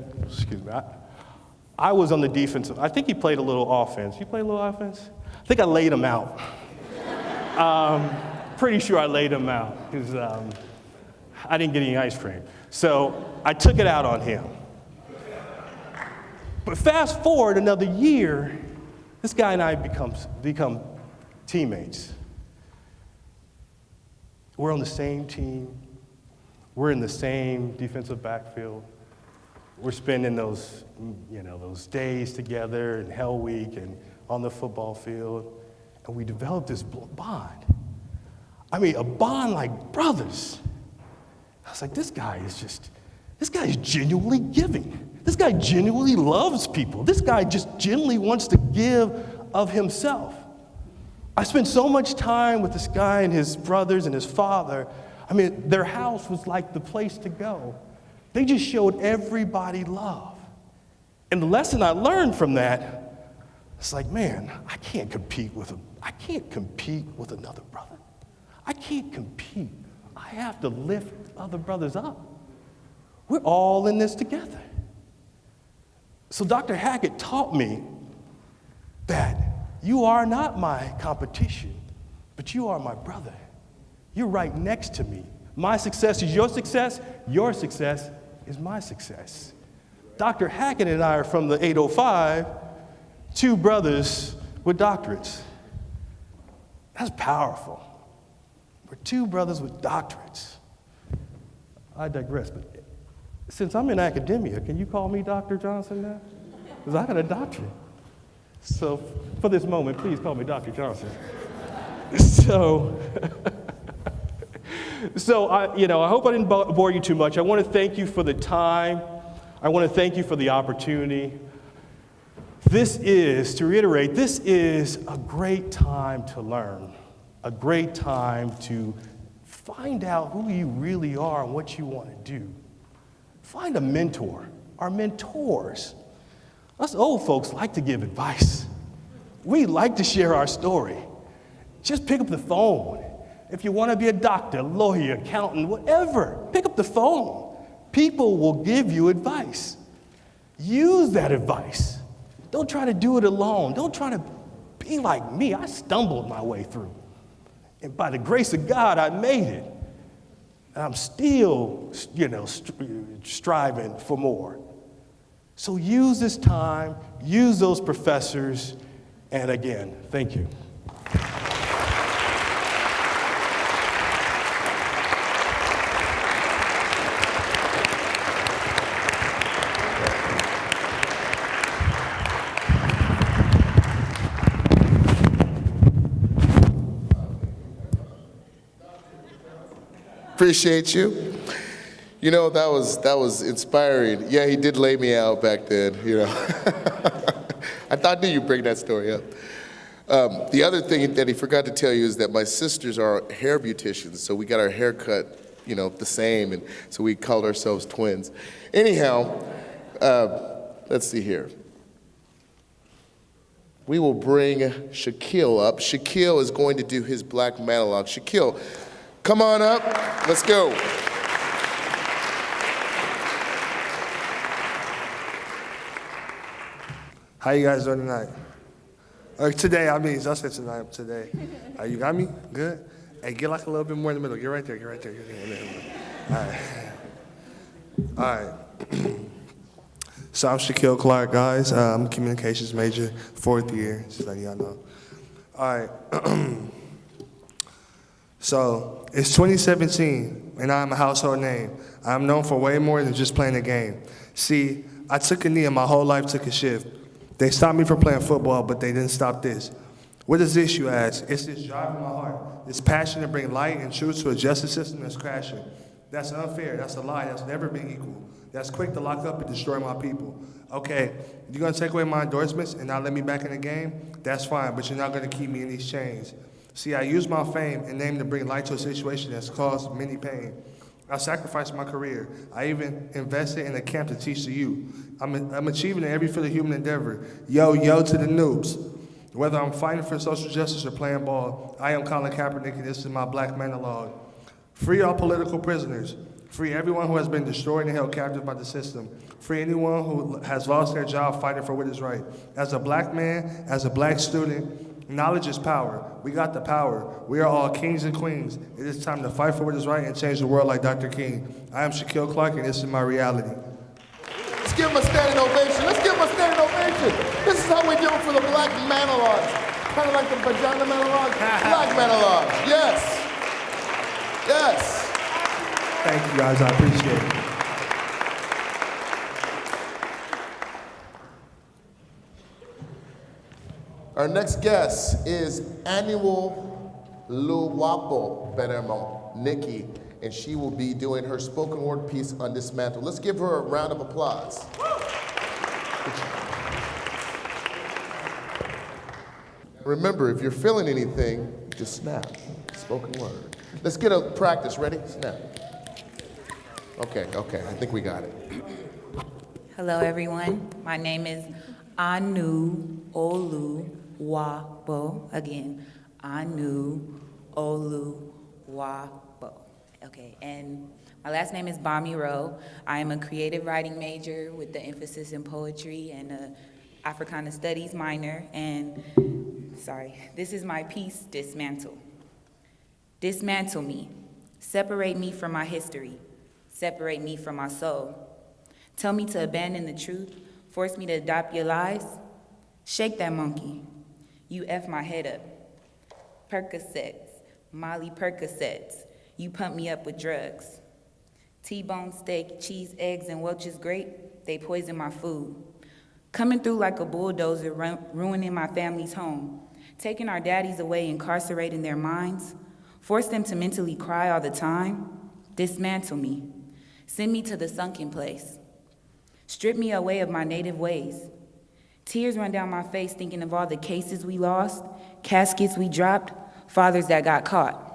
I was on the defensive. I think he played a little offense. You play a little offense? I think I laid him out. Pretty sure I laid him out because I didn't get any ice cream. So I took it out on him. But fast forward another year, this guy and I become teammates. We're on the same team. We're in the same defensive backfield. We're spending those days together in Hell Week and on the football field, and we developed this bond. I mean, a bond like brothers. I was like, this guy is genuinely giving. This guy genuinely loves people. This guy just genuinely wants to give of himself. I spent so much time with this guy and his brothers and his father. I mean, their house was like the place to go. They just showed everybody love. And the lesson I learned from that, it's like, man, I can't compete with another brother. I can't compete. I have to lift other brothers up. We're all in this together. So Dr. Hackett taught me that you are not my competition, but you are my brother. You're right next to me. My success is your success is my success. Dr. Hackett and I are from the 805, two brothers with doctorates. That's powerful. We're two brothers with doctorates. I digress, but since I'm in academia, can you call me Dr. Johnson now? Because I got a doctorate. So for this moment, please call me Dr. Johnson. So I hope I didn't bore you too much. I want to thank you for the time. I want to thank you for the opportunity. To reiterate, this is a great time to learn, a great time to find out who you really are and what you want to do. Find a mentor. Our mentors. Us old folks like to give advice. We like to share our story. Just pick up the phone. If you want to be a doctor, lawyer, accountant, whatever, pick up the phone. People will give you advice. Use that advice. Don't try to do it alone. Don't try to be like me. I stumbled my way through. And by the grace of God, I made it. And I'm still, striving for more. So use this time, use those professors, and again, thank you. Appreciate you. You know, that was inspiring. Yeah, he did lay me out back then, I knew you'd bring that story up. The other thing that he forgot to tell you is that my sisters are hair beauticians, so we got our hair cut, the same, and so we called ourselves twins. Anyhow, let's see here. We will bring Shaquille up. Shaquille is going to do his Black monologue. Shaquille, come on up. Let's go. How you guys doing tonight? Today, I said tonight, today. You got me? Good? Hey, get like a little bit more in the middle. Get right there, get right there. All right. So I'm Shaquille Clark, guys. I'm a communications major, 4th year, just letting y'all know. All right. So it's 2017, and I'm a household name. I'm known for way more than just playing a game. See, I took a knee and my whole life took a shift. They stopped me from playing football, but they didn't stop this. What is this, you ask? It's this drive in my heart, this passion to bring light and truth to a justice system that's crashing. That's unfair, that's a lie, that's never been equal. That's quick to lock up and destroy my people. Okay, you're gonna take away my endorsements and not let me back in the game? That's fine, but you're not gonna keep me in these chains. See, I use my fame and name to bring light to a situation that's caused many pain. I sacrificed my career. I even invested in a camp to teach the youth. I'm achieving in every field of human endeavor. Yo to the noobs. Whether I'm fighting for social justice or playing ball, I am Colin Kaepernick, and this is my Black monologue. Free all political prisoners. Free everyone who has been destroyed and held captive by the system. Free anyone who has lost their job fighting for what is right. As a Black man, as a Black student, knowledge is power. We got the power. We are all kings and queens. It is time to fight for what is right and change the world like Dr. King. I am Shaquille Clark, and this is my reality. Let's give him a standing ovation. Let's give him a standing ovation. This is how we do it for the Black monologues. Kind of like the vagina monologue. Black monologues. Yes. Yes. Thank you, guys. I appreciate it. Our next guest is Annual Luwapo Beremo, Nikki, and she will be doing her spoken word piece on Dismantle. Let's give her a round of applause. Remember, if you're feeling anything, just snap. Spoken word. Let's get a practice. Ready? Snap. Okay, I think we got it. Hello, everyone. My name is Anu Oluwapo. Again, Anu Oluwapo. Okay, and my last name is Bami Rowe. I am a creative writing major with the emphasis in poetry and a Africana Studies minor. And, this is my piece, Dismantle. Dismantle me. Separate me from my history. Separate me from my soul. Tell me to abandon the truth. Force me to adopt your lies. Shake that monkey. You F my head up. Percocets, Molly Percocets. You pump me up with drugs. T-bone steak, cheese, eggs, and Welch's grape, they poison my food. Coming through like a bulldozer, ruining my family's home. Taking our daddies away, incarcerating their minds. Force them to mentally cry all the time. Dismantle me. Send me to the sunken place. Strip me away of my native ways. Tears run down my face thinking of all the cases we lost, caskets we dropped, fathers that got caught.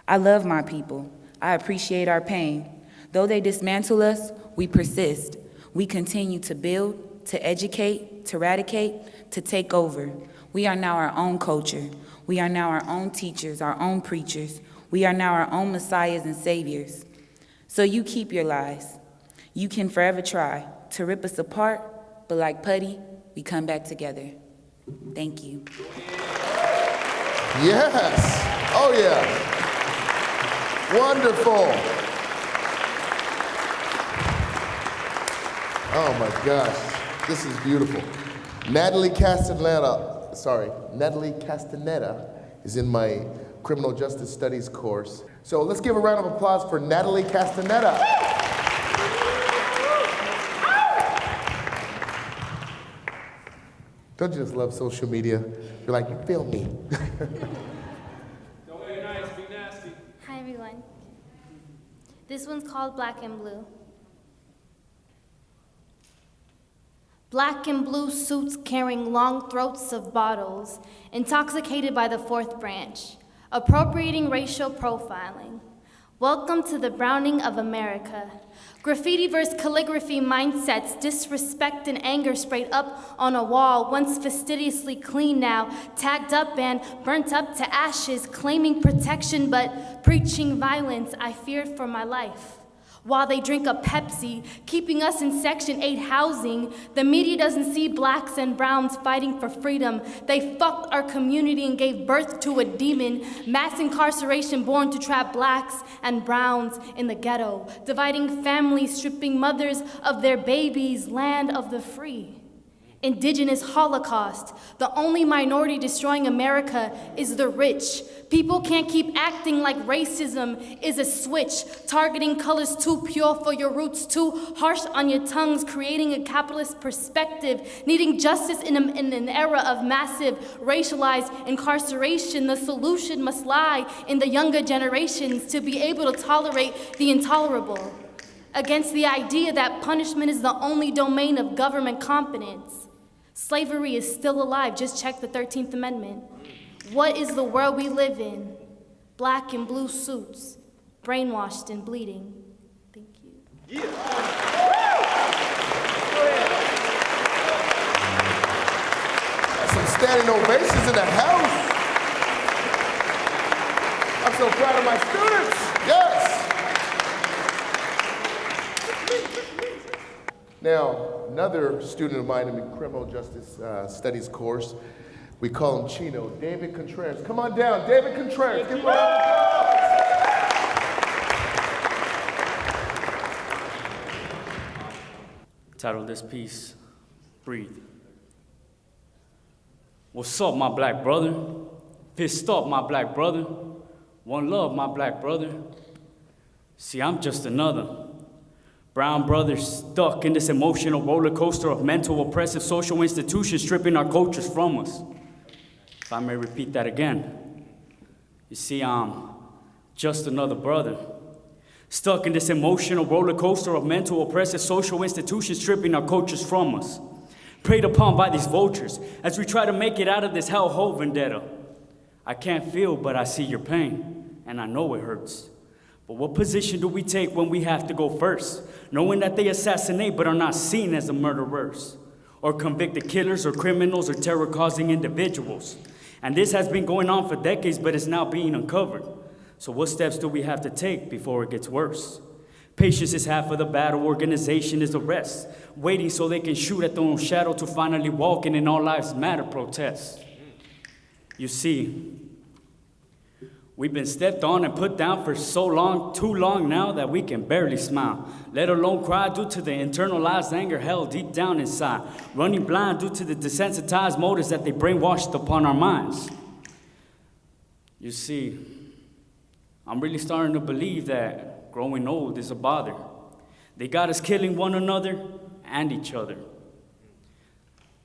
I love my people. I appreciate our pain. Though they dismantle us, we persist. We continue to build, to educate, to eradicate, to take over. We are now our own culture. We are now our own teachers, our own preachers. We are now our own messiahs and saviors. So you keep your lies. You can forever try to rip us apart, but like putty, we come back together. Thank you. Yes. Oh, yeah. Wonderful. Oh, my gosh. This is beautiful. Natalie Castaneda is in my criminal justice studies course. So let's give a round of applause for Natalie Castaneda. Don't you just love social media? You're like, you feel me. Don't be nice, be nasty. Hi everyone. This one's called Black and Blue. Black and blue suits carrying long throats of bottles, intoxicated by the fourth branch, appropriating racial profiling. Welcome to the Browning of America. Graffiti versus calligraphy mindsets, disrespect and anger sprayed up on a wall, once fastidiously clean, now tagged up and burnt up to ashes, claiming protection but preaching violence. I feared for my life. While they drink a Pepsi, keeping us in Section 8 housing, the media doesn't see blacks and browns fighting for freedom. They fucked our community and gave birth to a demon, mass incarceration born to trap blacks and browns in the ghetto, dividing families, stripping mothers of their babies, land of the free. Indigenous Holocaust. The only minority destroying America is the rich. People can't keep acting like racism is a switch, targeting colors too pure for your roots, too harsh on your tongues, creating a capitalist perspective, needing justice in an era of massive racialized incarceration. The solution must lie in the younger generations to be able to tolerate the intolerable, against the idea that punishment is the only domain of government competence. Slavery is still alive, just check the 13th Amendment. What is the world we live in? Black and blue suits, brainwashed and bleeding. Thank you. Yeah. Some standing ovations in the house. I'm so proud of my students. Yes. Now, another student of mine in the criminal justice studies course, we call him Chino, David Contreras. Come on down, David Contreras. Give him a round of applause. Title of this piece, Breathe. What's up, my black brother? Pissed up, my black brother. One love, my black brother. See, I'm just another brown brother stuck in this emotional roller coaster of mental oppressive social institutions stripping our cultures from us. If I may repeat that again. You see, I'm just another brother stuck in this emotional roller coaster of mental oppressive social institutions stripping our cultures from us. Preyed upon by these vultures as we try to make it out of this hellhole vendetta. I can't feel, but I see your pain, and I know it hurts. But what position do we take when we have to go first, knowing that they assassinate but are not seen as the murderers, or convicted killers or criminals or terror-causing individuals? And this has been going on for decades, but it's now being uncovered. So what steps do we have to take before it gets worse? Patience is half of the battle, organization is the rest. Waiting so they can shoot at their own shadow to finally walk in an all lives matter protest. You see, we've been stepped on and put down for so long, too long now, that we can barely smile, let alone cry due to the internalized anger held deep down inside, running blind due to the desensitized motives that they brainwashed upon our minds. You see, I'm really starting to believe that growing old is a bother. They got us killing one another and each other.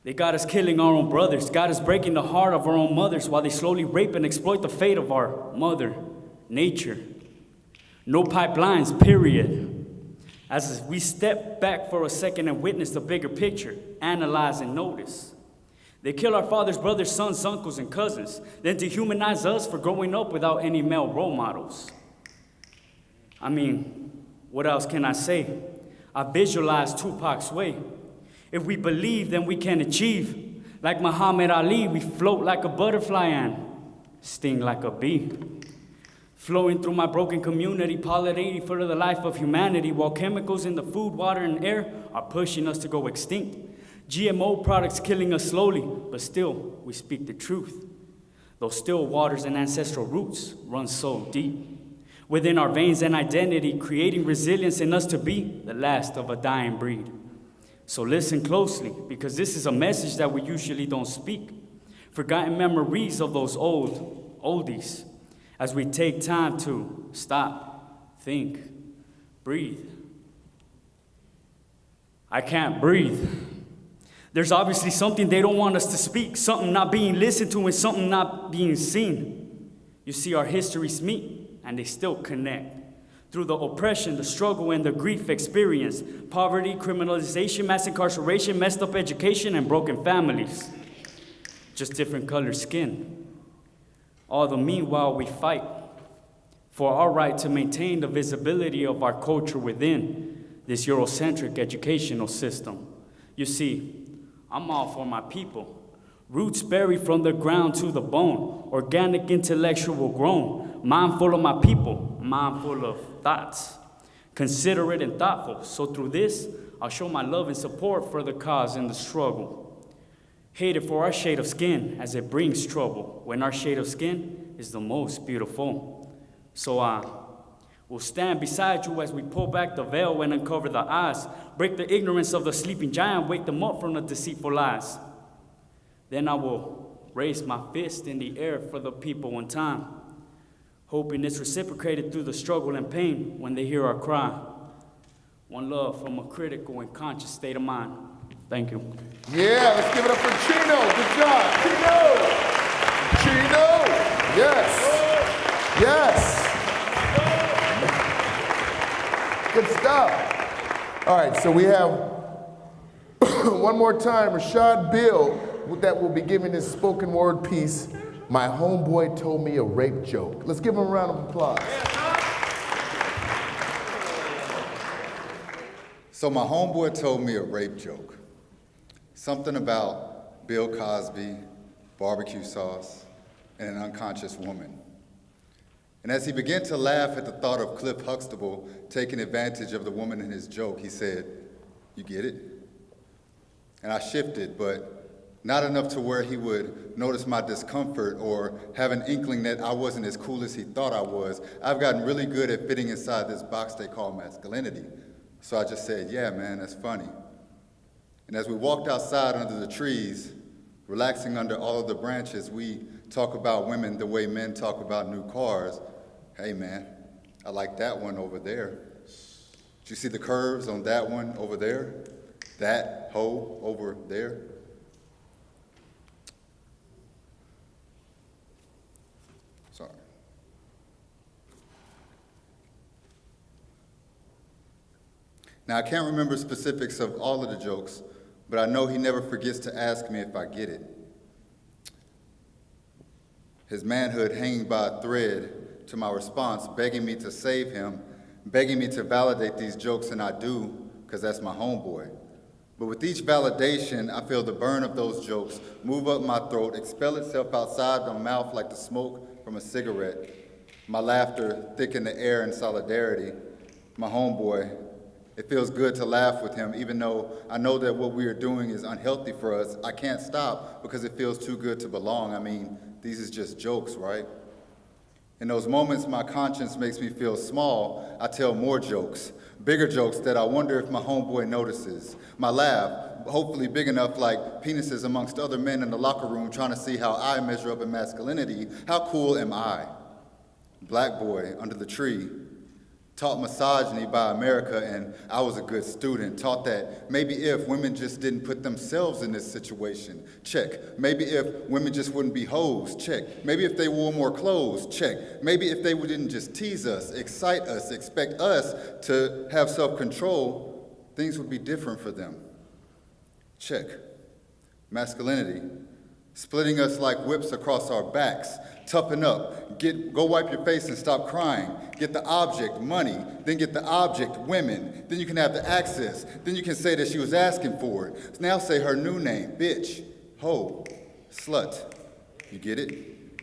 They got us killing our own brothers, got us breaking the heart of our own mothers while they slowly rape and exploit the fate of our mother, nature. No pipelines, period. As we step back for a second and witness the bigger picture, analyze and notice. They kill our fathers, brothers, sons, uncles, and cousins, then dehumanize us for growing up without any male role models. I mean, what else can I say? I visualize Tupac's way. If we believe, then we can achieve. Like Muhammad Ali, we float like a butterfly and sting like a bee. Flowing through my broken community, pollinating for the life of humanity, while chemicals in the food, water, and air are pushing us to go extinct. GMO products killing us slowly, but still, we speak the truth. Those still waters and ancestral roots run so deep within our veins and identity, creating resilience in us to be the last of a dying breed. So listen closely, because this is a message that we usually don't speak. Forgotten memories of those oldies, as we take time to stop, think, breathe. I can't breathe. There's obviously something they don't want us to speak, something not being listened to and something not being seen. You see, our histories meet, and they still connect. Through the oppression, the struggle, and the grief experience, poverty, criminalization, mass incarceration, messed up education, and broken families. Just different colored skin. All the meanwhile, we fight for our right to maintain the visibility of our culture within this Eurocentric educational system. You see, I'm all for my people. Roots buried from the ground to the bone, organic, intellectual grown, mind full of my people, mind full of thoughts, considerate and thoughtful. So through this, I'll show my love and support for the cause and the struggle. Hated for our shade of skin, as it brings trouble, when our shade of skin is the most beautiful. So we'll stand beside you as we pull back the veil and uncover the eyes, break the ignorance of the sleeping giant, wake them up from the deceitful lies. Then I will raise my fist in the air for the people in time, hoping it's reciprocated through the struggle and pain when they hear our cry. One love from a critical and conscious state of mind. Thank you. Yeah, let's give it up for Chino. Good job. Chino. Chino. Yes. Yes. Good stuff. All right, so we have one more time, Rashad Bill, that will be giving his spoken word piece, My Homeboy Told Me a Rape Joke. Let's give him a round of applause. So my homeboy told me a rape joke. Something about Bill Cosby, barbecue sauce, and an unconscious woman. And as he began to laugh at the thought of Cliff Huxtable taking advantage of the woman in his joke, he said, "You get it?" And I shifted, but not enough to where he would notice my discomfort or have an inkling that I wasn't as cool as he thought I was. I've gotten really good at fitting inside this box they call masculinity. So I just said, "Yeah, man, that's funny." And as we walked outside under the trees, relaxing under all of the branches, we talk about women the way men talk about new cars. "Hey, man, I like that one over there. Did you see the curves on that one over there? That hoe over there?" Sorry. Now, I can't remember specifics of all of the jokes, but I know he never forgets to ask me if I get it. His manhood hanging by a thread to my response, begging me to save him, begging me to validate these jokes, and I do, because that's my homeboy. But with each validation, I feel the burn of those jokes move up my throat, expel itself outside my mouth like the smoke from a cigarette. My laughter thick in the air in solidarity. My homeboy, it feels good to laugh with him, even though I know that what we are doing is unhealthy for us. I can't stop because it feels too good to belong. I mean, these is just jokes, right? In those moments my conscience makes me feel small, I tell more jokes, bigger jokes that I wonder if my homeboy notices. My laugh, hopefully big enough like penises amongst other men in the locker room trying to see how I measure up in masculinity. How cool am I? Black boy under the tree, taught misogyny by America, and I was a good student. Taught that maybe if women just didn't put themselves in this situation, check. Maybe if women just wouldn't be hoes, check. Maybe if they wore more clothes, check. Maybe if they didn't just tease us, excite us, expect us to have self-control, things would be different for them. Check. Masculinity, splitting us like whips across our backs. Toughen up, go wipe your face and stop crying. Get the object, money, then get the object, women. Then you can have the access. Then you can say that she was asking for it. Now say her new name, bitch, hoe, slut. You get it?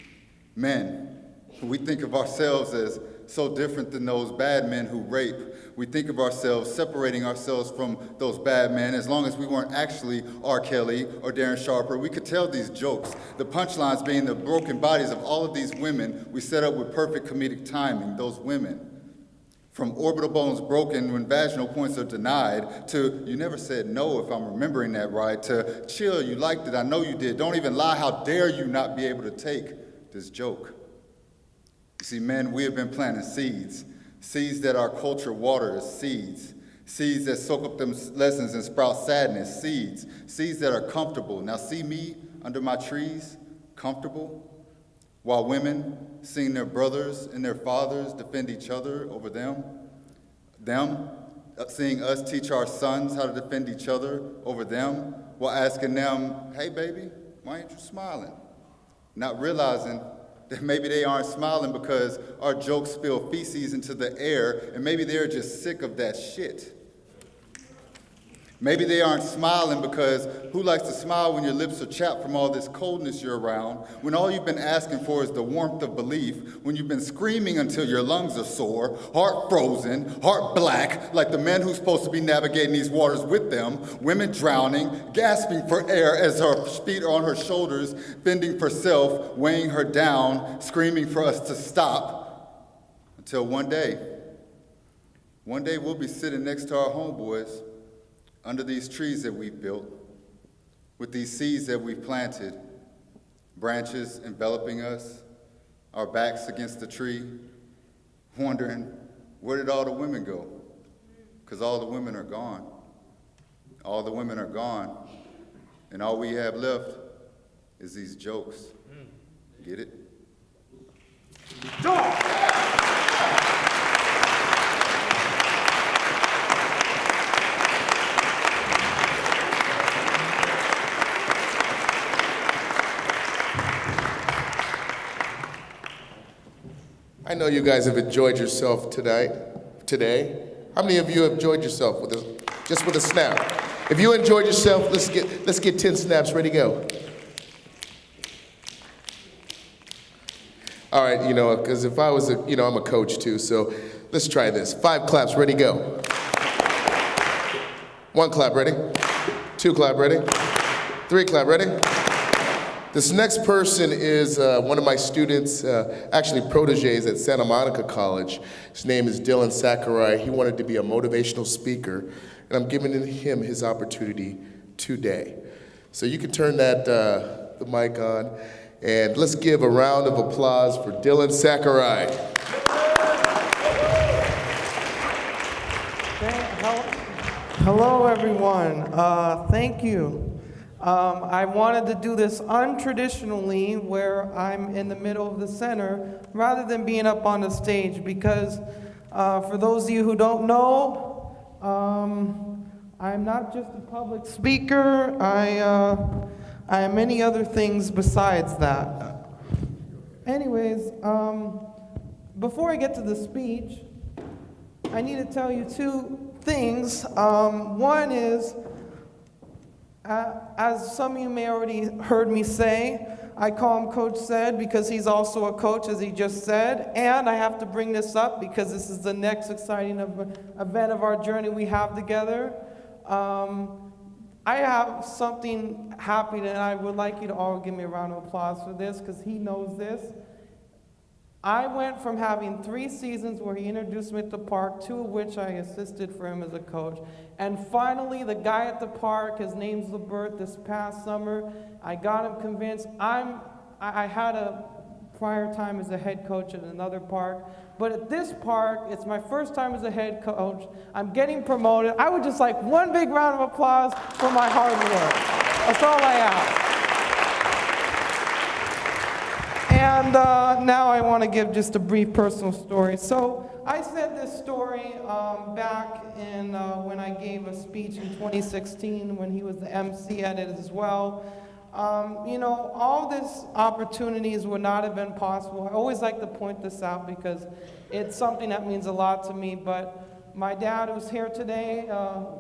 Men, we think of ourselves as so different than those bad men who rape. We think of ourselves separating ourselves from those bad men. As long as we weren't actually R. Kelly or Darren Sharper, we could tell these jokes. The punchlines being the broken bodies of all of these women we set up with perfect comedic timing, those women. From orbital bones broken when vaginal points are denied, to you never said no if I'm remembering that right, to chill, you liked it, I know you did, don't even lie, how dare you not be able to take this joke. You see, men, we have been planting seeds. Seeds that our culture waters, seeds. Seeds that soak up them lessons and sprout sadness, seeds. Seeds that are comfortable. Now see me under my trees, comfortable, while women seeing their brothers and their fathers defend each other over them. Them seeing us teach our sons how to defend each other over them, while asking them, hey baby, why ain't you smiling? Not realizing that maybe they aren't smiling because our jokes spill feces into the air, and maybe they're just sick of that shit. Maybe they aren't smiling because who likes to smile when your lips are chapped from all this coldness you're around, when all you've been asking for is the warmth of belief, when you've been screaming until your lungs are sore, heart frozen, heart black, like the men who's supposed to be navigating these waters with them, women drowning, gasping for air as her feet are on her shoulders, fending for self, weighing her down, screaming for us to stop, until one day we'll be sitting next to our homeboys, under these trees that we've built, with these seeds that we've planted, branches enveloping us, our backs against the tree, wondering, where did all the women go? Because all the women are gone. All the women are gone, and all we have left is these jokes. Get it? I know you guys have enjoyed yourself today. How many of you have enjoyed yourself just with a snap? If you enjoyed yourself, let's get 10 snaps, ready, go. All right, because if I was I'm a coach too, so let's try this. 5 claps, ready, go. 1 clap, ready. 2 clap, ready. 3 clap, ready. This next person is one of my students, actually proteges at Santa Monica College. His name is Dylan Sakurai. He wanted to be a motivational speaker, and I'm giving him his opportunity today. So you can turn the mic on, and let's give a round of applause for Dylan Sakurai. Hello, everyone. Thank you. I wanted to do this untraditionally, where I'm in the middle of the center, rather than being up on the stage, because for those of you who don't know, I'm not just a public speaker, I am many other things besides that. Anyways, before I get to the speech, I need to tell you 2 things. One is, as some of you may already heard me say, I call him Coach Ced because he's also a coach, as he just said. And I have to bring this up because this is the next exciting event of our journey we have together. I have something happy, and I would like you to all give me a round of applause for this because he knows this. I went from having 3 seasons where he introduced me at the park, 2 of which I assisted for him as a coach. And finally, the guy at the park, his name's Lebert, this past summer, I got him convinced. I had a prior time as a head coach at another park, but at this park, it's my first time as a head coach. I'm getting promoted. I would just like one big round of applause for my hard work. That's all I ask. And now I want to give just a brief personal story. So I said this story back in when I gave a speech in 2016 when he was the MC at it as well. You know, all these opportunities would not have been possible. I always like to point this out because it's something that means a lot to me. But my dad, who's here today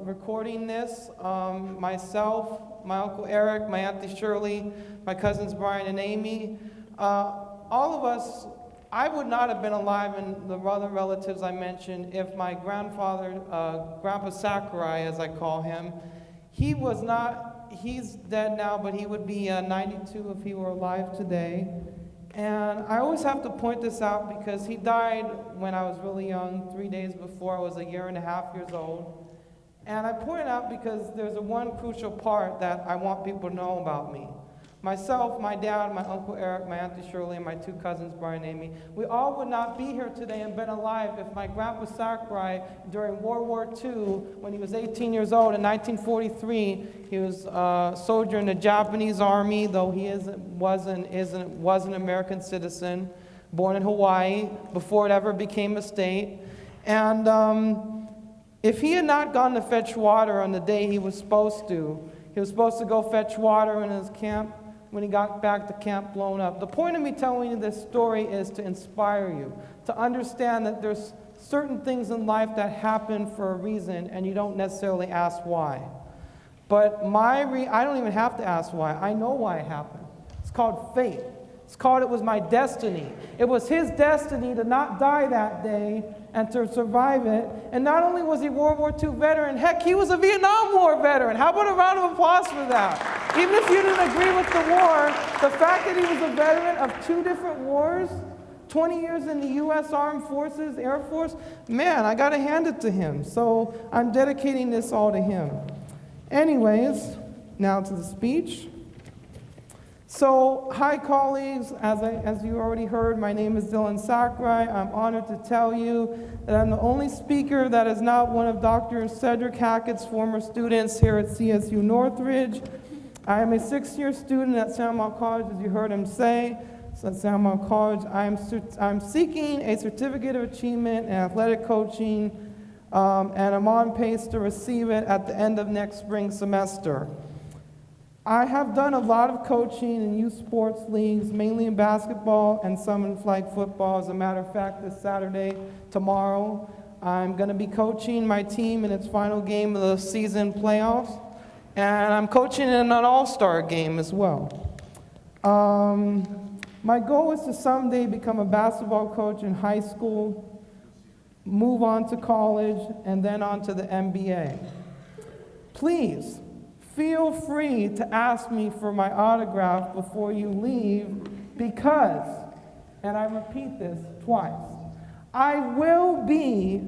recording this, myself, my Uncle Eric, my Auntie Shirley, my cousins Brian and Amy, all of us, I would not have been alive, and the other relatives I mentioned, if my grandfather, Grandpa Sakurai, as I call him, he was not, he's dead now, but he would be 92 if he were alive today. And I always have to point this out because he died when I was really young, 3 days before I was 1.5 years old. And I point it out because there's one crucial part that I want people to know about me. Myself, my dad, my Uncle Eric, my Auntie Shirley, and my 2 cousins, Brian and Amy, we all would not be here today and been alive if my Grandpa Sakurai, during World War II, when he was 18 years old in 1943, he was soldier in the Japanese Army, though he was an American citizen, born in Hawaii before it ever became a state. And if he had not gone to fetch water on the day he was supposed to go fetch water in his camp, when he got back to camp blown up. The point of me telling you this story is to inspire you, to understand that there's certain things in life that happen for a reason and you don't necessarily ask why. But I don't even have to ask why. I know why it happened. It's called fate. It was my destiny. It was his destiny to not die that day and to survive it. And not only was he a World War II veteran, heck, he was a Vietnam War veteran. How about a round of applause for that? Even if you didn't agree with the war, the fact that he was a veteran of 2 different wars, 20 years in the U.S. Armed Forces, Air Force, man, I got to hand it to him. So I'm dedicating this all to him. Anyways, now to the speech. So, hi colleagues, as you already heard, my name is Dylan Sakurai. I'm honored to tell you that I'm the only speaker that is not one of Dr. Cedric Hackett's former students here at CSU Northridge. I am a 6-year student at Sandmont College, as you heard him say. So at Sandmont College, I'm seeking a certificate of achievement in athletic coaching, and I'm on pace to receive it at the end of next spring semester. I have done a lot of coaching in youth sports leagues, mainly in basketball and some in flag football. As a matter of fact, this Saturday, tomorrow, I'm going to be coaching my team in its final game of the season playoffs, and I'm coaching in an all-star game as well. My goal is to someday become a basketball coach in high school, move on to college, and then on to the NBA. Please, feel free to ask me for my autograph before you leave because, and I repeat this twice, I will be,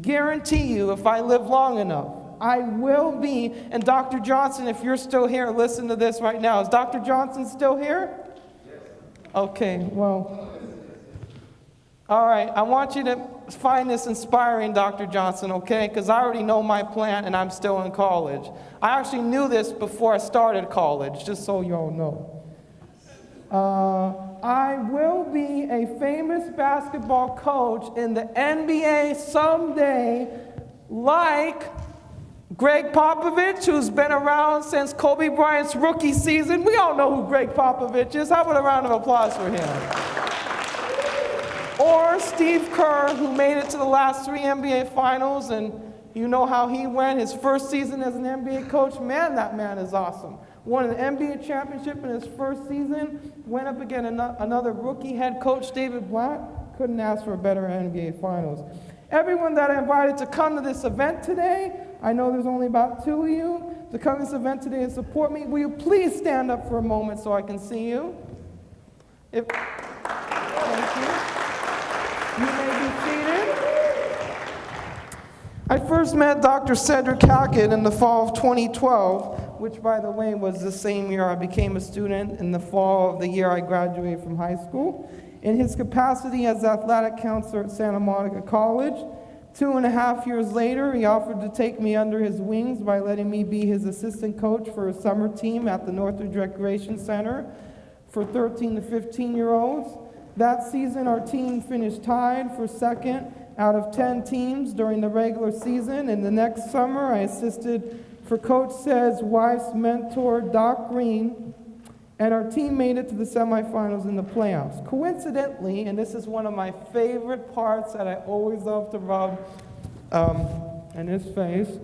guarantee you if I live long enough, I will be, and Dr. Johnson, if you're still here, listen to this right now. Is Dr. Johnson still here? Yes. Okay, well, all right, I want you to find this inspiring, Dr. Johnson, okay? Because I already know my plan and I'm still in college. I actually knew this before I started college, just so you all know. I will be a famous basketball coach in the NBA someday, like Greg Popovich, who's been around since Kobe Bryant's rookie season. We all know who Greg Popovich is. How about a round of applause for him? Or Steve Kerr, who made it to the last 3 NBA finals, and you know how he went his first season as an NBA coach. Man, that man is awesome. won an NBA championship in his first season, went up against another rookie head coach, David Black. Couldn't ask for a better NBA Finals. Everyone that I invited to come to this event today, I know there's only about 2 of you, to come to this event today and support me. Will you please stand up for a moment so I can see you? Thank you. You may be seated. I first met Dr. Cedric Hackett in the fall of 2012, which, by the way, was the same year I became a student, in the fall of the year I graduated from high school. In his capacity as athletic counselor at Santa Monica College, 2.5 years later, he offered to take me under his wings by letting me be his assistant coach for a summer team at the Northridge Recreation Center for 13 to 15-year-olds. That season, our team finished tied for second out of 10 teams during the regular season, and the next summer I assisted for Coach Ced's wife's mentor, Doc Green, and our team made it to the semifinals in the playoffs. Coincidentally, and this is one of my favorite parts that I always love to rub in his face,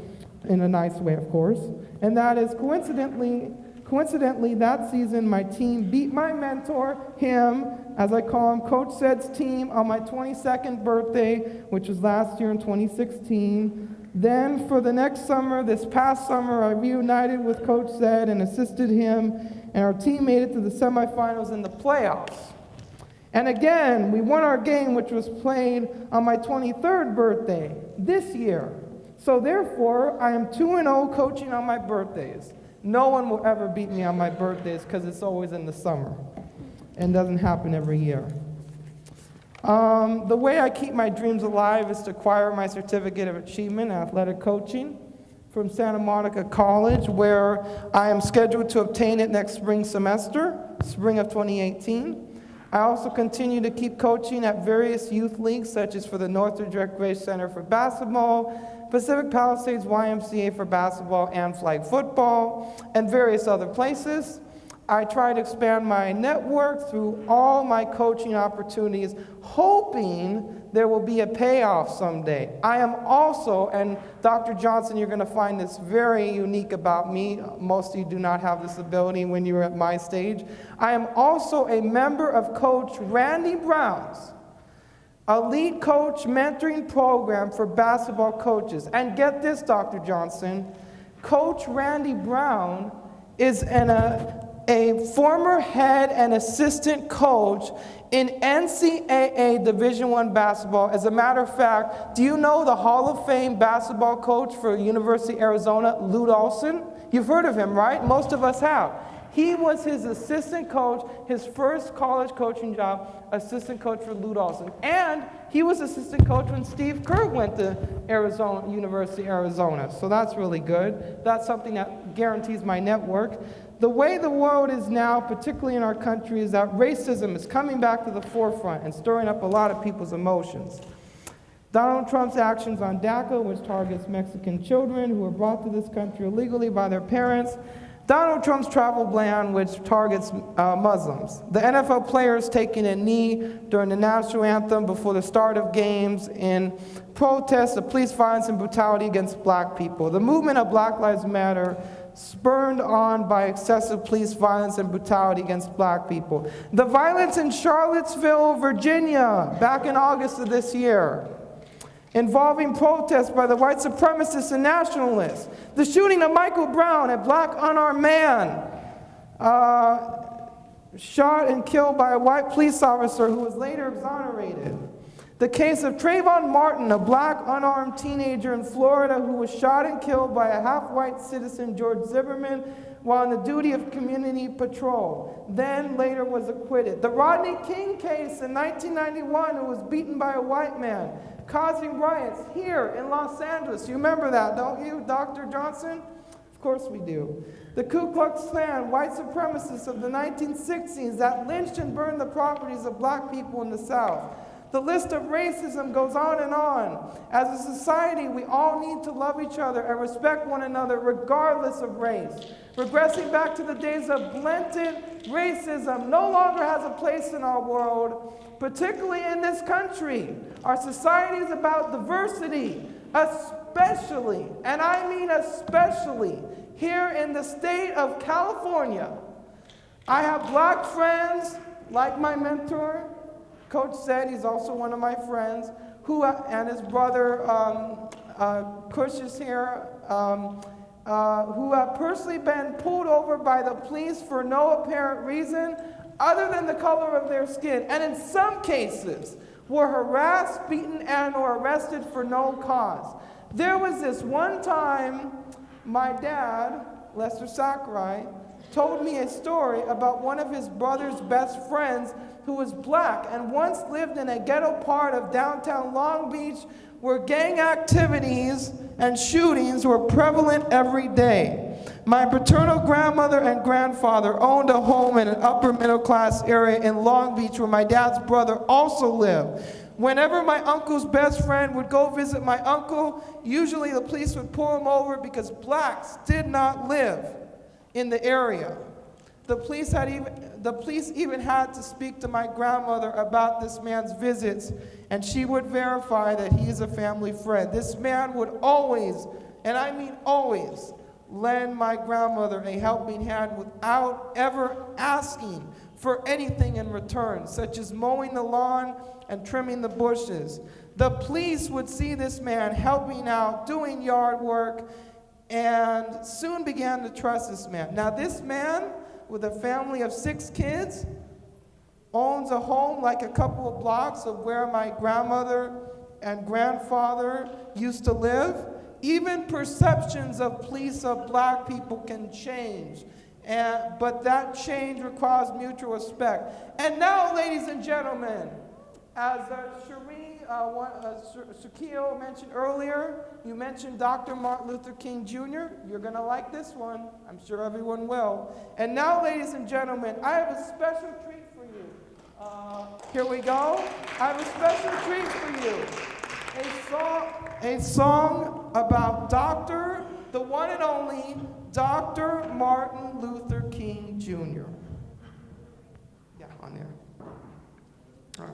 in a nice way, of course, and that is coincidentally, that season, my team beat my mentor, him, as I call him, Coach Ced's team, on my 22nd birthday, which was last year in 2016. Then, for the next summer, this past summer, I reunited with Coach Ced and assisted him, and our team made it to the semifinals in the playoffs. And again, we won our game, which was played on my 23rd birthday this year. So therefore, I am 2-0 coaching on my birthdays. No one will ever beat me on my birthdays because it's always in the summer and doesn't happen every year. The way I keep my dreams alive is to acquire my certificate of achievement in athletic coaching from Santa Monica College, where I am scheduled to obtain it next spring semester, spring of 2018. I also continue to keep coaching at various youth leagues, such as for the Northridge Recreation Center for basketball, Pacific Palisades YMCA for basketball and flag football, and various other places. I try to expand my network through all my coaching opportunities, hoping there will be a payoff someday. I am also, and Dr. Johnson, you're going to find this very unique about me. Most of you do not have this ability when you're at my stage. I am also a member of Coach Randy Brown's Elite Coach Mentoring Program for basketball coaches. And get this, Dr. Johnson, Coach Randy Brown is a former head and assistant coach in NCAA Division I basketball. As a matter of fact, do you know the Hall of Fame basketball coach for University of Arizona, Lute Olson? You've heard of him, right? Most of us have. He was his assistant coach, his first college coaching job, assistant coach for Lute Olson. And he was assistant coach when Steve Kerr went to University of Arizona. So that's really good. That's something that guarantees my network. The way the world is now, particularly in our country, is that racism is coming back to the forefront and stirring up a lot of people's emotions. Donald Trump's actions on DACA, which targets Mexican children who were brought to this country illegally by their parents. Donald Trump's travel ban, which targets Muslims. The NFL players taking a knee during the national anthem before the start of games in protest of police violence and brutality against black people. The movement of Black Lives Matter, spurred on by excessive police violence and brutality against black people. The violence in Charlottesville, Virginia, back in August of this year, involving protests by the white supremacists and nationalists. The shooting of Michael Brown, a black unarmed man, shot and killed by a white police officer who was later exonerated. The case of Trayvon Martin, a black unarmed teenager in Florida who was shot and killed by a half-white citizen, George Zimmerman, while on the duty of community patrol, then later was acquitted. The Rodney King case in 1991, who was beaten by a white man, causing riots here in Los Angeles. You remember that, don't you, Dr. Johnson? Of course we do. The Ku Klux Klan, white supremacists of the 1960s that lynched and burned the properties of black people in the South. The list of racism goes on and on. As a society, we all need to love each other and respect one another regardless of race. Regressing back to the days of blended racism no longer has a place in our world, particularly in this country. Our society is about diversity, especially, and I mean especially, here in the state of California. I have black friends, like my mentor, Coach said, he's also one of my friends, who, and his brother, Kush is here, who have personally been pulled over by the police for no apparent reason other than the color of their skin, and in some cases were harassed, beaten, and or arrested for no cause. There was this one time my dad, Lester Sakurai, told me a story about one of his brother's best friends who was black and once lived in a ghetto part of downtown Long Beach where gang activities and shootings were prevalent every day. My paternal grandmother and grandfather owned a home in an upper middle class area in Long Beach where my dad's brother also lived. Whenever my uncle's best friend would go visit my uncle, usually the police would pull him over because blacks did not live in the area. The police even had to speak to my grandmother about this man's visits, and she would verify that he is a family friend. This man would always, and I mean always, lend my grandmother a helping hand without ever asking for anything in return, such as mowing the lawn and trimming the bushes. The police would see this man helping out, doing yard work, and soon began to trust this man. Now this man, with a family of 6 kids, owns a home like a couple of blocks of where my grandmother and grandfather used to live. Even perceptions of police of black people can change, but that change requires mutual respect. And now, ladies and gentlemen, as Shaquille mentioned earlier, you mentioned Dr. Martin Luther King Jr. You're going to like this one. I'm sure everyone will. And now, ladies and gentlemen, I have a special treat for you. Here we go. I have a special treat for you. A song about the one and only Dr. Martin Luther King Jr. Yeah, on there. All right.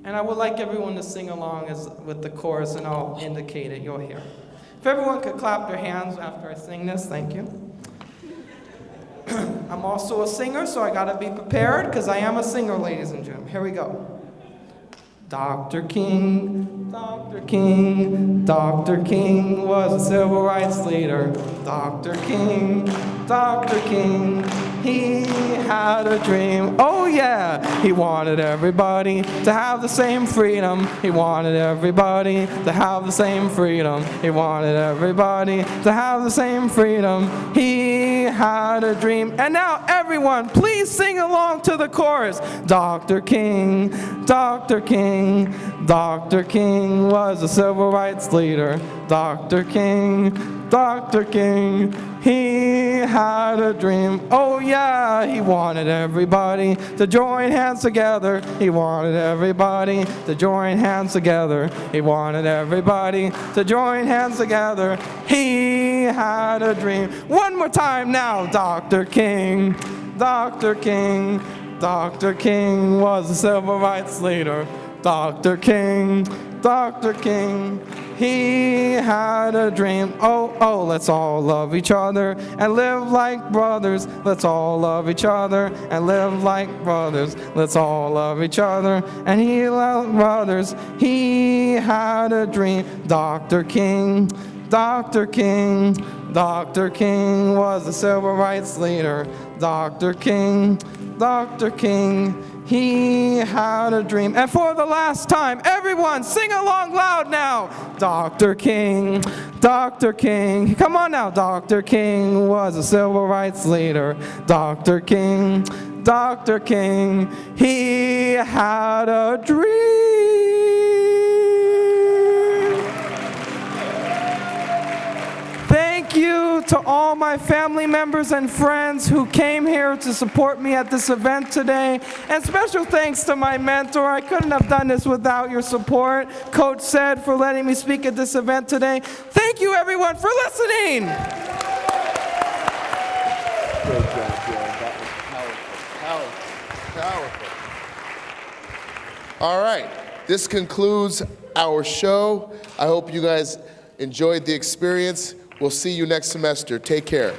And I would like everyone to sing along with the chorus, and I'll indicate it, you'll hear. If everyone could clap their hands after I sing this, thank you. I'm also a singer, so I gotta be prepared, because I am a singer, ladies and gentlemen. Here we go. Dr. King, Dr. King, Dr. King was a civil rights leader. Dr. King, Dr. King, he had a dream. Oh yeah, he wanted everybody to have the same freedom. He wanted everybody to have the same freedom. He wanted everybody to have the same freedom. He had a dream. And now everyone, please sing along to the chorus. Dr. King, Dr. King, Dr. King was a civil rights leader. Dr. King, Dr. King, he had a dream. Oh yeah, he wanted everybody to join hands together. He wanted everybody to join hands together. He wanted everybody to join hands together. He had a dream. One more time now. Dr. King, Dr. King, Dr. King was a civil rights leader. Dr. King, Dr. King, he had a dream. Oh, let's all love each other and live like brothers. Let's all love each other and live like brothers. Let's all love each other and he loved brothers. He had a dream. Dr. King, Dr. King, Dr. King was a civil rights leader. Dr. King, Dr. King, he had a dream. And for the last time, everyone sing along loud now. Dr. King, Dr. King, come on now. Dr. King was a civil rights leader. Dr. King, Dr. King, he had a dream. Thank you to all my family members and friends who came here to support me at this event today. And special thanks to my mentor. I couldn't have done this without your support. Coach said for letting me speak at this event today. Thank you everyone for listening. Great job, Joe. That was powerful. All right, this concludes our show. I hope you guys enjoyed the experience. We'll see you next semester. Take care.